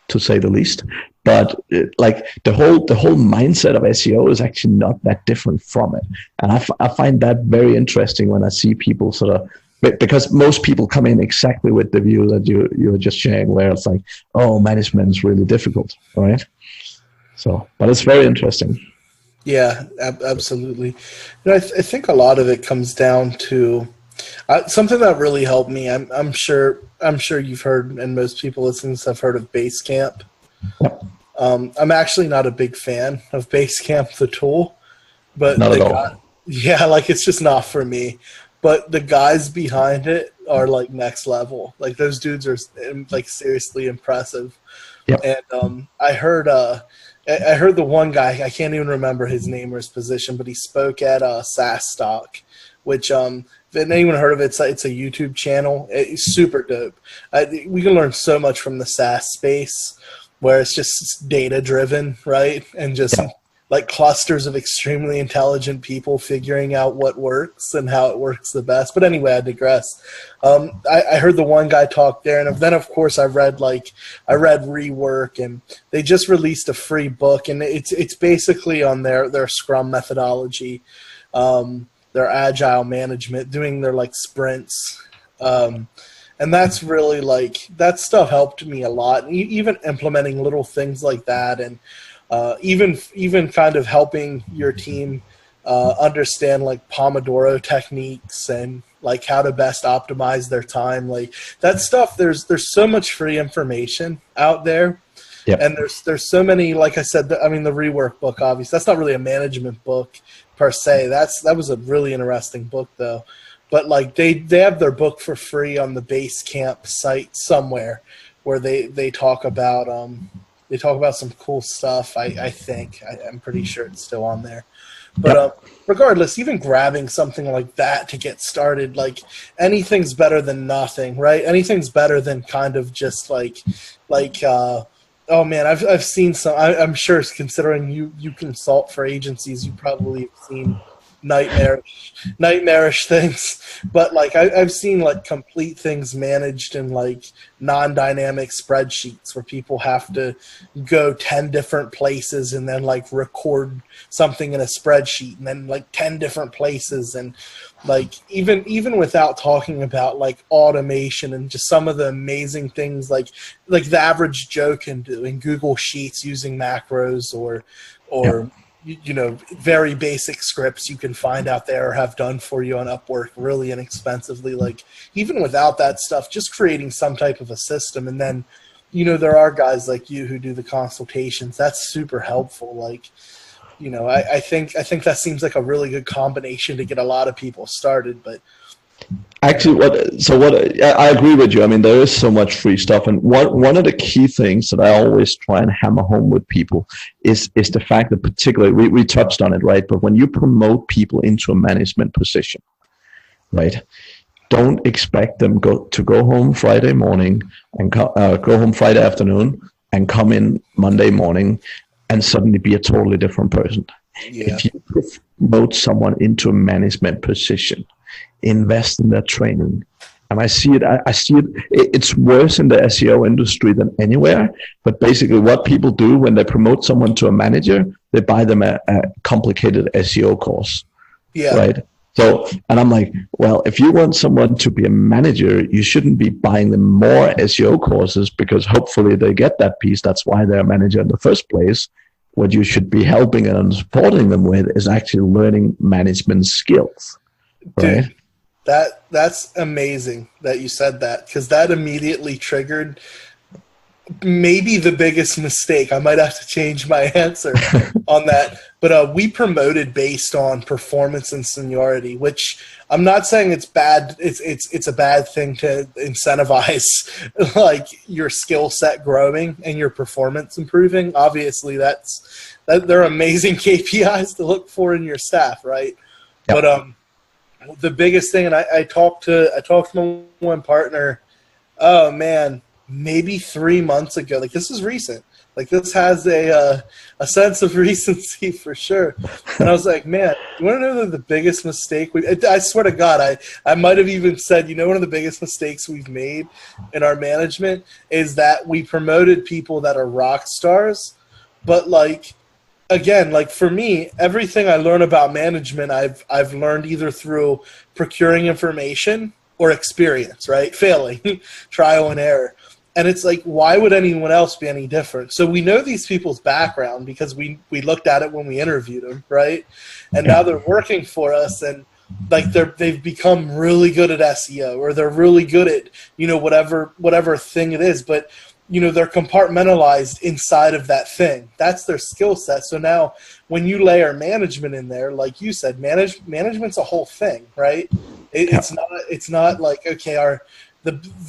to say the least. But like the whole mindset of SEO is actually not that different from it, and I find that very interesting when I see people sort of. Because most people come in exactly with the view that you were just sharing, where it's like, oh, management is really difficult, right? So, but it's very interesting. Yeah, absolutely. I think a lot of it comes down to something that really helped me. I'm sure you've heard, and most people listening to this have heard of Basecamp. Yep. I'm actually not a big fan of Basecamp, the tool, but not at all. Yeah, like it's just not for me. But the guys behind it are like next level. Like those dudes are like seriously impressive. Yep. And I heard the one guy, I can't even remember his name or his position, but he spoke at SaaS Stock, which if anyone heard of it, it's a YouTube channel. It's super dope. We can learn so much from the SaaS space, where it's just data driven, right? And just like clusters of extremely intelligent people figuring out what works and how it works the best. But anyway, I digress. I heard the one guy talk there, and then of course I read Rework, and they just released a free book, and it's basically on their Scrum methodology, their agile management, doing their like sprints. And that's really like, that stuff helped me a lot. Even implementing little things like that, and even kind of helping your team understand like Pomodoro techniques and like how to best optimize their time. Like that stuff, there's so much free information out there. Yep. And there's so many, like I said, I mean, the Rework book, obviously, that's not really a management book per se. That was a really interesting book though. But like they have their book for free on the Basecamp site somewhere, where they talk about some cool stuff. I think I'm pretty sure it's still on there. But regardless, even grabbing something like that to get started, like anything's better than nothing, right? Anything's better than kind of just like oh man, I've seen some. I'm sure, considering you consult for agencies, you probably have seen nightmarish things. But like I've seen like complete things managed in like non-dynamic spreadsheets where people have to go 10 different places and then like record something in a spreadsheet, and then like 10 different places, and like even without talking about like automation and just some of the amazing things like the average Joe can do in Google Sheets using macros or very basic scripts you can find out there or have done for you on Upwork really inexpensively. Like even without that stuff, just creating some type of a system, and then there are guys like you who do the consultations. That's super helpful. Like I think that seems like a really good combination to get a lot of people started. But Actually, I agree with you. I mean, there is so much free stuff, and one of the key things that I always try and hammer home with people is the fact that, particularly, we touched on it, right? But when you promote people into a management position, right, don't expect them to go home Friday morning and go home Friday afternoon and come in Monday morning and suddenly be a totally different person. Yeah. If you promote someone into a management position, invest in their training. And I see it. It's worse in the SEO industry than anywhere. But basically what people do when they promote someone to a manager, they buy them a complicated SEO course. Yeah. Right. So, and I'm like, well, if you want someone to be a manager, you shouldn't be buying them more SEO courses, because hopefully they get that piece. That's why they're a manager in the first place. What you should be helping and supporting them with is actually learning management skills. Right? Dude, that's amazing that you said that, because that immediately triggered maybe the biggest mistake. I might have to change my answer on that. But we promoted based on performance and seniority, which I'm not saying it's bad. It's a bad thing to incentivize like your skill set growing and your performance improving. Obviously, they're amazing KPIs to look for in your staff, right? Yep. But the biggest thing, and I talked to my one partner, oh man, maybe 3 months ago. Like, this is recent. Like, this has a sense of recency for sure. And I was like, man, you want to know the biggest mistake? I swear to God, I might have even said, one of the biggest mistakes we've made in our management is that we promoted people that are rock stars. But like, again, like for me, everything I learn about management, I've learned either through procuring information or experience, right? Failing, trial and error. And it's like, why would anyone else be any different? So we know these people's background because we looked at it when we interviewed them, right? And now they're working for us, and like they've become really good at SEO, or they're really good at, whatever thing it is. But, they're compartmentalized inside of that thing. That's their skill set. So now when you layer management in there, like you said, management's a whole thing, right? It's not like, okay,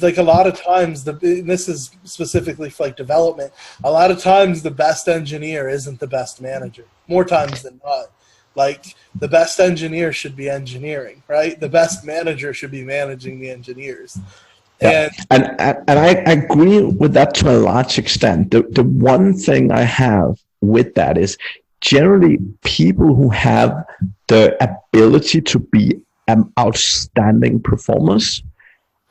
like a lot of times, this is specifically for like development, a lot of times the best engineer isn't the best manager, more times than not. Like, the best engineer should be engineering, right? The best manager should be managing the engineers. Yeah. And I agree with that to a large extent. The one thing I have with that is generally people who have the ability to be outstanding performers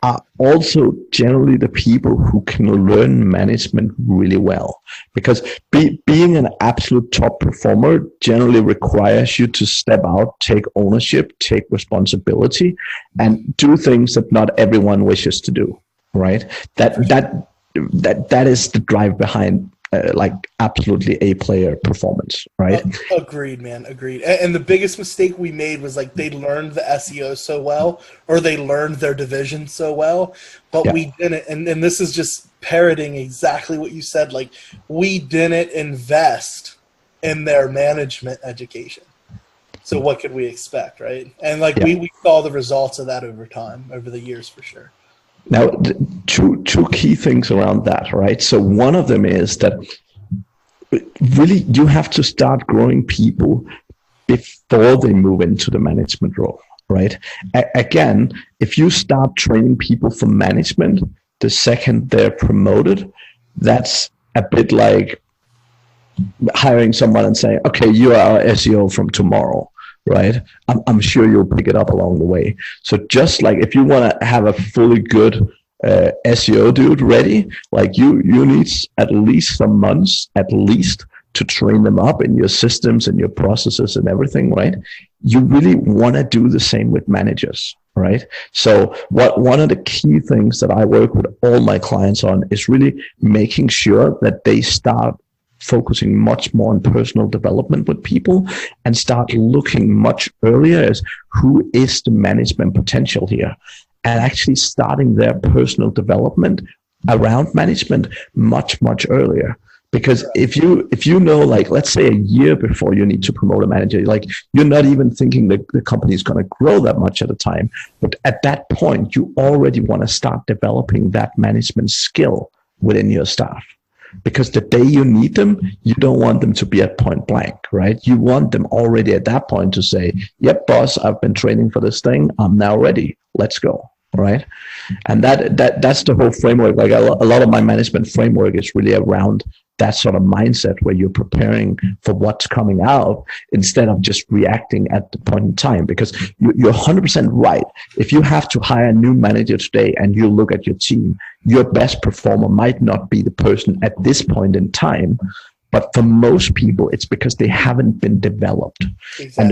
are also generally the people who can learn management really well, because being an absolute top performer generally requires you to step out, take ownership, take responsibility, and do things that not everyone wishes to do. Right? That is the drive behind like absolutely A player performance, right? Agreed, man. Agreed. And the biggest mistake we made was like they learned the SEO so well, or they learned their division so well, but we didn't. And this is just parroting exactly what you said. Like, we didn't invest in their management education. So what could we expect, right? And like we saw the results of that over time, over the years for sure. Now, two key things around that, right? So one of them is that really you have to start growing people before they move into the management role, right? Again, if you start training people for management the second they're promoted, that's a bit like hiring someone and saying, okay, you are our SEO from tomorrow. Right? I'm sure you'll pick it up along the way. So just like if you want to have a fully good SEO dude ready, like you need at least some months, at least, to train them up in your systems and your processes and everything, right? You really want to do the same with managers, right? So one of the key things that I work with all my clients on is really making sure that they start focusing much more on personal development with people and start looking much earlier as who is the management potential here, and actually starting their personal development around management much, much earlier. Because if you know, like, let's say a year before you need to promote a manager, like, you're not even thinking that the company is going to grow that much at a time. But at that point, you already want to start developing that management skill within your staff. Because the day you need them, you don't want them to be at point blank, right? You want them already at that point to say, yep, boss, I've been training for this thing. I'm now ready. Let's go, right? And that's the whole framework. Like, a lot of my management framework is really around that sort of mindset where you're preparing for what's coming out instead of just reacting at the point in time. Because you're 100% right. If you have to hire a new manager today and you look at your team, your best performer might not be the person at this point in time. But for most people, it's because they haven't been developed. Exactly. And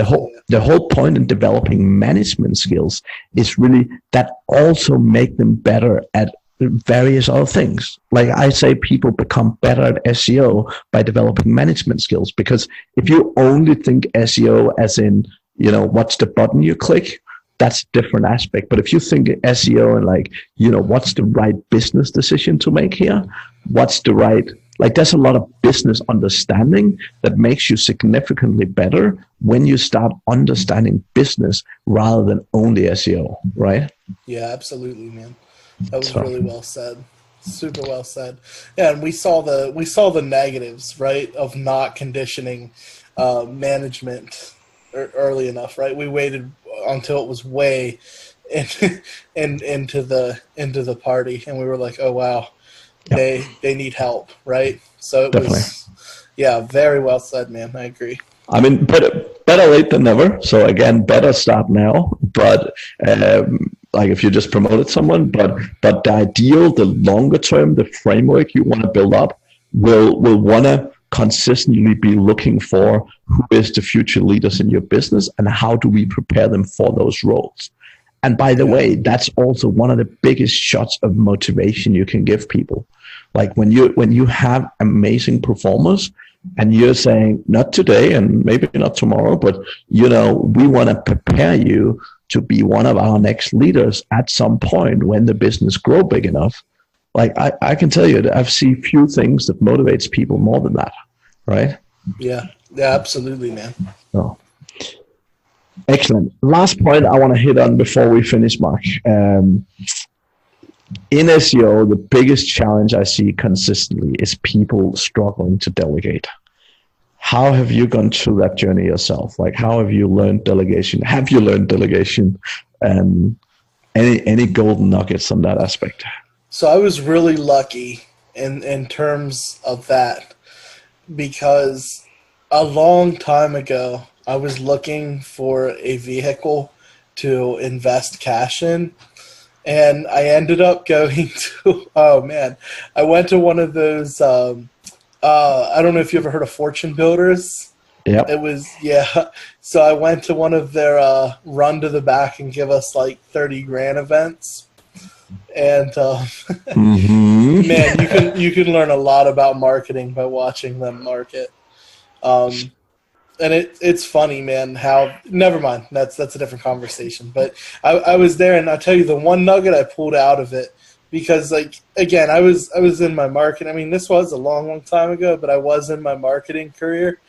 the whole point in developing management skills is really that also make them better at various other things. Like I say, people become better at SEO by developing management skills. Because if you only think SEO as in, you know, what's the button you click, that's a different aspect. But if you think SEO and, like, you know, what's the right business decision to make here? What's the right, like, there's a lot of business understanding that makes you significantly better when you start understanding business rather than only SEO, right? Yeah, absolutely, man. That was really well said. Super well said. Yeah, and we saw the negatives, right, of not conditioning management early enough, right? We waited until it was way into the party, and we were like, oh wow, yep, they need help, right? So it Definitely. Was, yeah, very well said, man. I agree. I mean, better late than never. So again, better start now. But like, if you just promoted someone, but the ideal, the longer term, the framework you want to build up will want to consistently be looking for who is the future leaders in your business and how do we prepare them for those roles. And by the way, that's also one of the biggest shots of motivation you can give people. Like, when you have amazing performers and you're saying, not today and maybe not tomorrow, but, you know, we want to prepare you to be one of our next leaders at some point when the business grow big enough. Like, I can tell you that I've seen few things that motivates people more than that, right? Yeah, absolutely, man. Oh. Excellent. Last point I want to hit on before we finish, Mark. In SEO, the biggest challenge I see consistently is people struggling to delegate. How have you gone through that journey yourself? Like, how have you learned delegation? Have you learned delegation? Any golden nuggets on that aspect? So I was really lucky in terms of that, because a long time ago, I was looking for a vehicle to invest cash in. And I ended up going to, I went to one of those, I don't know if you ever heard of Fortune Builders. Yeah. It was, yeah. So I went to one of their run to the back and give us like 30 grand events. And man, you can learn a lot about marketing by watching them market. And it's funny, man, how, never mind, that's a different conversation. But I was there, and I'll tell you the one nugget I pulled out of it, because, like, again, I was in my marketing. I mean, this was a long, long time ago, but I was in my marketing career,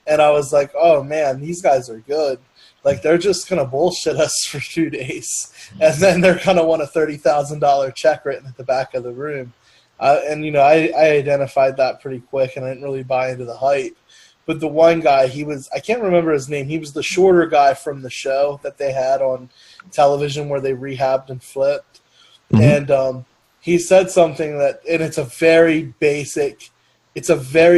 and I was like, oh, man, these guys are good. Like, they're just going to bullshit us for 2 days, and then they're going to want a $30,000 check written at the back of the room. And, you know, I identified that pretty quick, and I didn't really buy into the hype. But the one guy, I can't remember his name. He was the shorter guy from the show that they had on television where they rehabbed and flipped. Mm-hmm. And he said something and it's a very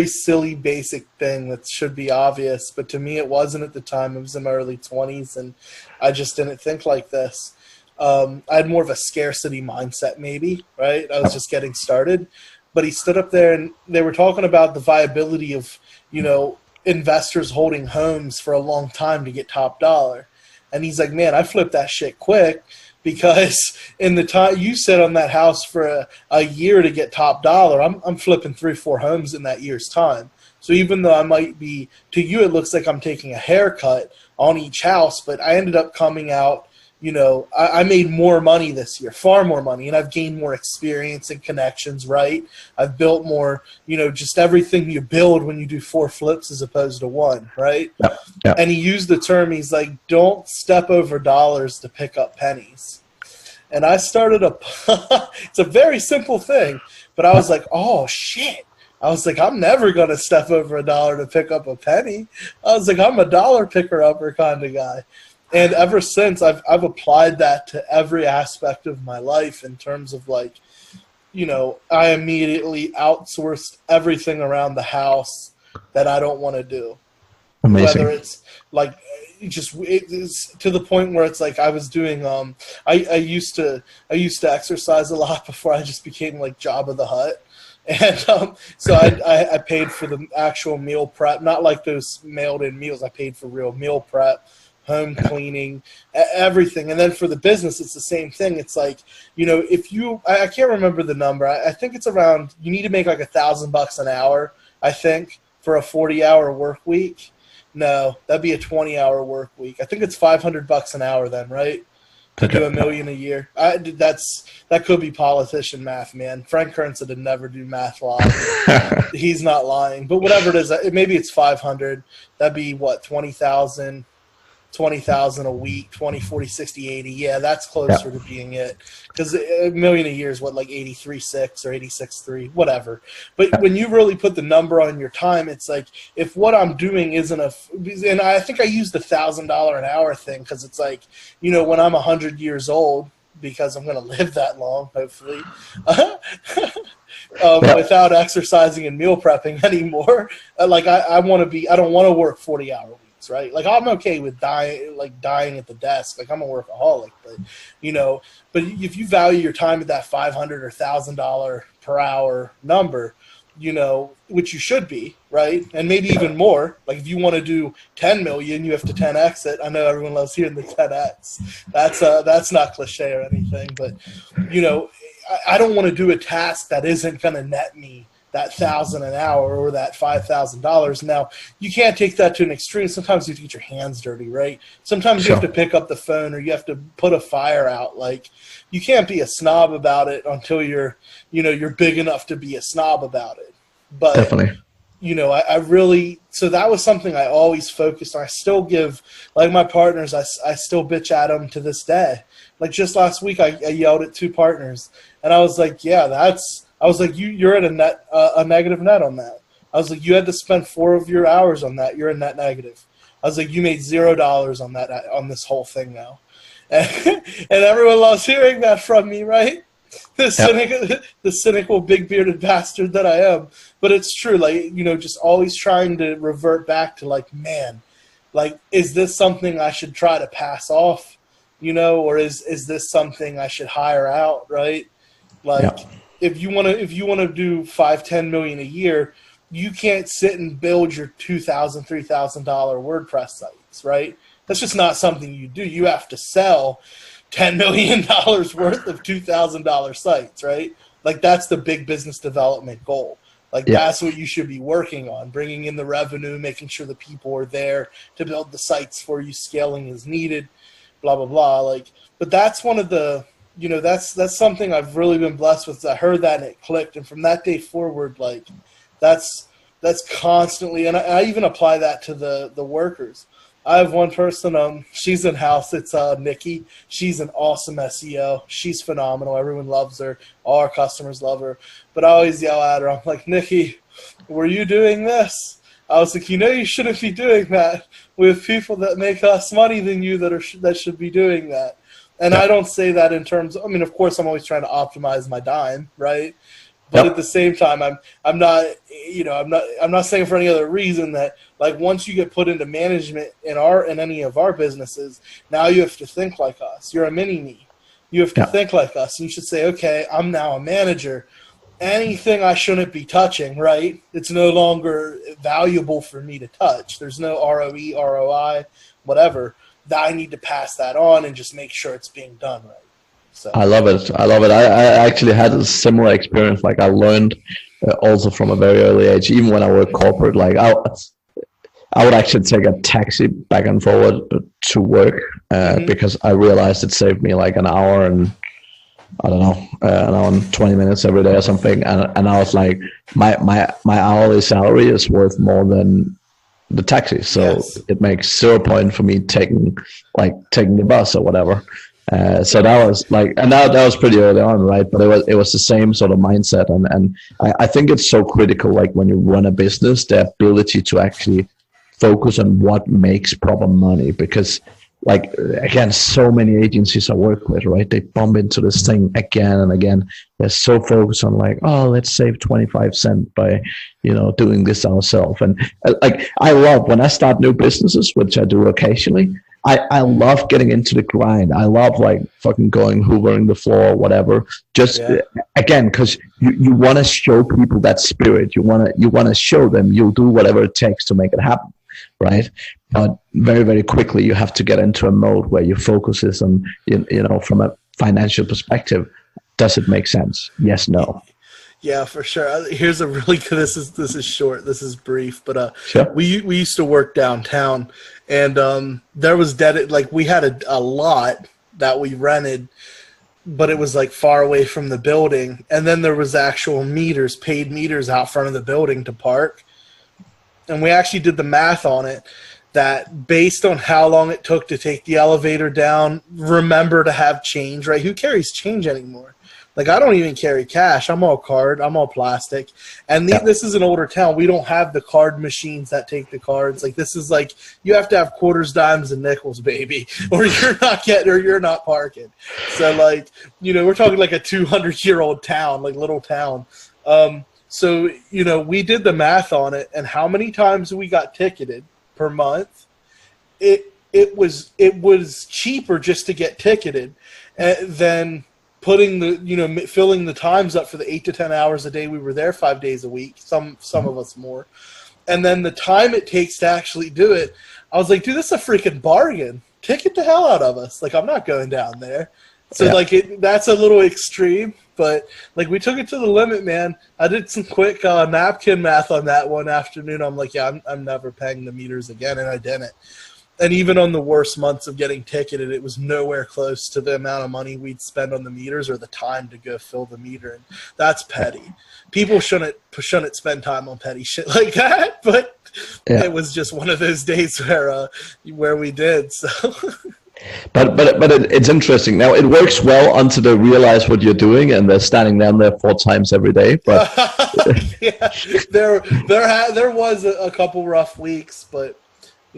silly, basic thing that should be obvious. But to me, it wasn't at the time. It was in my early 20s, and I just didn't think like this. I had more of a scarcity mindset, maybe, right? I was just getting started. But he stood up there, and they were talking about the viability of, you know, investors holding homes for a long time to get top dollar. And he's like, man, I flipped that shit quick, because in the time you sit on that house for a year to get top dollar, I'm flipping 3-4 homes in that year's time. So even though I might be, to you, it looks like I'm taking a haircut on each house, but I ended up coming out I made more money this year, far more money, and I've gained more experience and connections, right? I've built more, just everything you build when you do 4 flips as opposed to 1, right? Yeah. Yeah. And he used the term, he's like, don't step over dollars to pick up pennies. And I started it's a very simple thing, but I was like, oh, shit. I was like, I'm never going to step over $1 to pick up a penny. I was like, I'm a dollar picker-upper kind of guy. And ever since, I've applied that to every aspect of my life in terms of like, I immediately outsourced everything around the house that I don't want to do. Amazing. Whether it's like it's to the point where it's like I was doing I used to exercise a lot before I just became like Jabba the Hutt. And so I paid for the actual meal prep, not like those mailed in meals. I paid for real meal prep, home cleaning, everything. And then for the business, it's the same thing. It's like, if I can't remember the number. I think it's around, you need to make like $1,000 an hour, I think, for a 40-hour work week. No, that'd be a 20-hour work week. I think it's $500 an hour then, right? To do $1 million a year. That could be politician math, man. Frank Kern said to never do math live. He's not lying. But whatever it is, maybe it's 500. That'd be what, 20,000 a week, 20, 40, 60, 80. Yeah, that's closer to being it. Because $1 million a year is what, like 83.6 or 86.3, whatever. But when you really put the number on your time, it's like, if what I'm doing isn't and I think I used the $1,000 an hour thing because it's like, when I'm 100 years old, because I'm going to live that long, hopefully, without exercising and meal prepping anymore. Like I don't want to work 40-hour weeks. Right, like I'm okay with dying at the desk. Like I'm a workaholic, but but if you value your time at that $500 or $1,000 per hour number, which you should be, right, and maybe even more. Like if you want to do 10 million, you have to 10x it. I know everyone loves hearing the 10x. That's not cliche or anything, but I don't want to do a task that isn't going to net me that $1,000 an hour or that $5,000. Now, you can't take that to an extreme. Sometimes you have to get your hands dirty, right? Sometimes you have to pick up the phone or you have to put a fire out. Like, you can't be a snob about it until you're big enough to be a snob about it. But, definitely. I really, so that was something I always focused on. I still give, like my partners, I still bitch at them to this day. Like just last week, I yelled at 2 partners and I was like, you're at a negative net on that. I was like, you had to spend 4 of your hours on that. You're a net negative. I was like, you made $0 on that, on this whole thing now. And everyone loves hearing that from me, right? The cynical big bearded bastard that I am. But it's true. Like, just always trying to revert back to like, man, like, is this something I should try to pass off, or is this something I should hire out, right? Like, if you want to do $5-10 million a year, you can't sit and build your $2,000, $3,000 WordPress sites, right? That's just not something you do. You have to sell $10 million worth of $2,000 sites, right? Like that's the big business development goal. Like that's what you should be working on, bringing in the revenue, making sure the people are there to build the sites for you, scaling as needed, blah, blah, blah. Like, but that's one of the, that's something I've really been blessed with. I heard that and it clicked. And from that day forward, like that's constantly, and I even apply that to the workers. I have one person, she's in-house. It's Nikki. She's an awesome SEO. She's phenomenal. Everyone loves her. All our customers love her. But I always yell at her. I'm like, Nikki, were you doing this? I was like, you shouldn't be doing that. We have people that make less money than you that should be doing that. And I don't say that in terms of, of course, I'm always trying to optimize my dime, right? But at the same time, I'm not saying for any other reason that like once you get put into management in any of our businesses, now you have to think like us. You're a mini me. You have to think like us. And you should say, okay, I'm now a manager. Anything I shouldn't be touching, right? It's no longer valuable for me to touch. There's no ROE, ROI, whatever. That I need to pass that on and just make sure it's being done right. So. I love it. I actually had a similar experience. Like I learned also from a very early age, even when I worked corporate, like I would actually take a taxi back and forward to work because I realized it saved me like an hour and I don't know, an hour and 20 minutes every day or something. And I was like, my hourly salary is worth more than the taxi. So it makes 0 point for me taking the bus or whatever. So that was like, and that was pretty early on, right? But it was the same sort of mindset. And I think it's so critical, like when you run a business, the ability to actually focus on what makes proper money, because like, again, so many agencies I work with, right? They bump into this thing again and again. They're so focused on like, oh, let's save 25 cents by, doing this ourselves. And like, I love when I start new businesses, which I do occasionally, I love getting into the grind. I love like fucking going hoovering the floor or whatever. Just again, because you want to show people that spirit. You want to show them you'll do whatever it takes to make it happen, right? But very, very quickly you have to get into a mode where your focus is on, from a financial perspective, does it make sense? Yes, no. Yeah, for sure. Here's a really good. This is short. This is brief, but sure. we used to work downtown, and there was we had a lot that we rented, but it was like far away from the building, and then there was actual paid meters out front of the building to park, and we actually did the math on it. That based on how long it took to take the elevator down, remember to have change, right? Who carries change anymore? Like, I don't even carry cash. I'm all card. I'm all plastic. And this is an older town. We don't have the card machines that take the cards. Like, this is like, you have to have quarters, dimes, and nickels, baby, or you're not parking. So, like, we're talking like a 200-year-old town, like little town. So, we did the math on it, and how many times we got ticketed per month. It was cheaper just to get ticketed than putting filling the times up for the 8 to 10 hours a day we were there 5 days a week, some of us more, and then the time it takes to actually do it. I was like, dude, this is a freaking bargain. Ticket the hell out of us. Like, I'm not going down there. So that's a little extreme, but like we took it to the limit, man. I did some quick napkin math on that one afternoon. I'm like, yeah, I'm never paying the meters again, and I didn't. And even on the worst months of getting ticketed, it was nowhere close to the amount of money we'd spend on the meters or the time to go fill the meter. And that's petty. People shouldn't spend time on petty shit like that, but it was just one of those days where we did. So. But it's interesting. Now it works well until they realize what you're doing and they're standing down there 4 times every day. But there was a couple rough weeks, but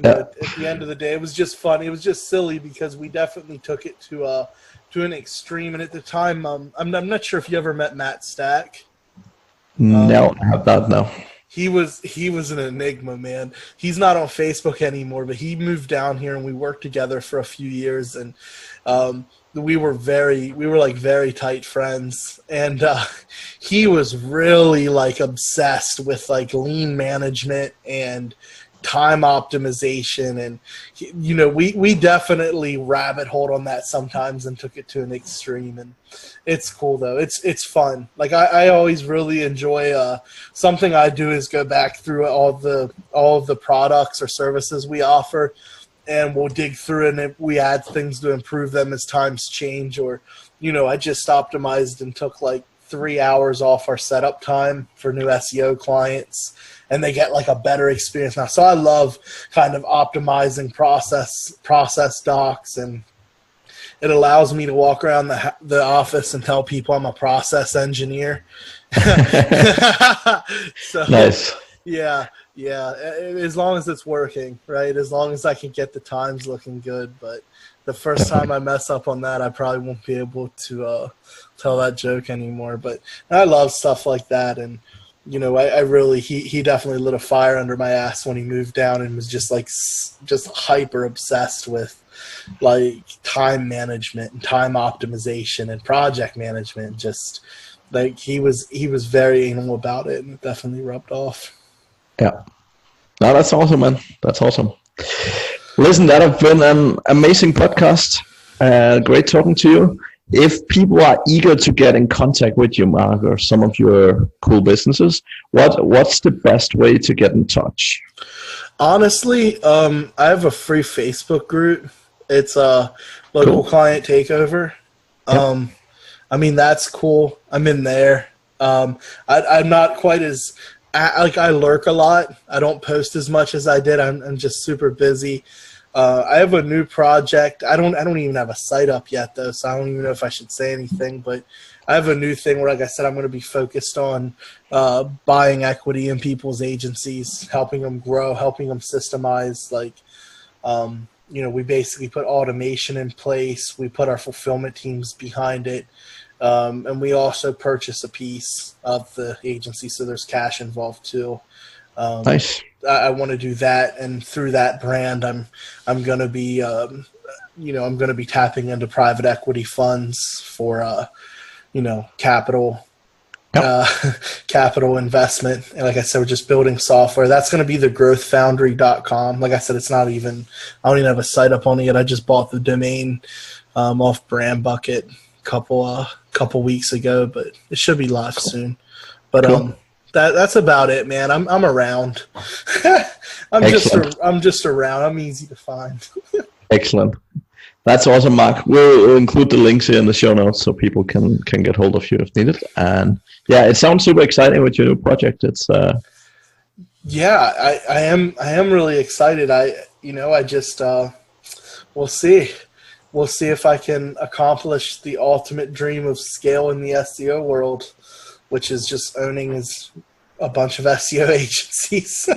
at the end of the day, it was just fun. It was just silly because we definitely took it to an extreme. And at the time, I'm not sure if you ever met Matt Stack. No, I have not. No. He was an enigma, man. He's not on Facebook anymore, but he moved down here and we worked together for a few years, and we were very tight friends. And he was really like obsessed with like lean management and time optimization, and we definitely rabbit holed on that sometimes and took it to an extreme. And it's cool though. It's fun. Like I always really enjoy something I do is go back through all of the products or services we offer, and we'll dig through it, and we add things to improve them as times change. Or I just optimized and took like 3 hours off our setup time for new SEO clients, and they get like a better experience now. So I love kind of optimizing process docs, and it allows me to walk around the office and tell people I'm a process engineer. So, nice. Yeah. As long as it's working, right? As long as I can get the times looking good. But the first time I mess up on that, I probably won't be able to tell that joke anymore. But I love stuff like that. And I really, he definitely lit a fire under my ass when he moved down and was just hyper obsessed with like time management and time optimization and project management. Just like he was very anal about it, and it definitely rubbed off. Yeah. No, that's awesome, man. That's awesome. Listen, that has been an amazing podcast. Great talking to you. If people are eager to get in contact with you, Mark, or some of your cool businesses, what's the best way to get in touch? Honestly, I have a free Facebook group. It's a local client takeover. Yep. I mean, that's cool. I'm in there. I'm not quite as I lurk a lot. I don't post as much as I did. I'm just super busy. I have a new project. I don't even have a site up yet though, so I don't even know if I should say anything. But I have a new thing where, like I said, I'm going to be focused on buying equity in people's agencies, helping them grow, helping them systemize. Like, we basically put automation in place. We put our fulfillment teams behind it. And we also purchase a piece of the agency, so there's cash involved too. Nice. I want to do that, and through that brand, I'm going to be, I'm going to be tapping into private equity funds for, capital. Capital investment. And like I said, we're just building software. That's going to be the growthfoundry.com. Like I said, I don't even have a site up on it yet. I just bought the domain off Brand Bucket couple weeks ago, but it should be live soon. But that's about it, man. I'm around. I'm just around. I'm easy to find. Excellent. That's awesome, Mark. We'll include the links here in the show notes so people can get hold of you if needed. And yeah, it sounds super exciting with your new project. It's yeah, I am really excited. I just we'll see. We'll see if I can accomplish the ultimate dream of scale in the SEO world, which is just owning a bunch of SEO agencies.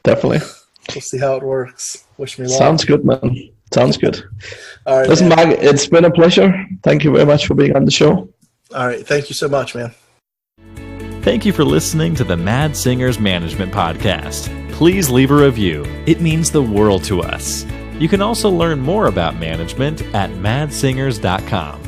Definitely. We'll see how it works. Wish me luck. Sounds good, man. Sounds good. All right. Listen, Mark, it's been a pleasure. Thank you very much for being on the show. All right. Thank you so much, man. Thank you for listening to the Mad Singers Management Podcast. Please leave a review. It means the world to us. You can also learn more about management at madsingers.com.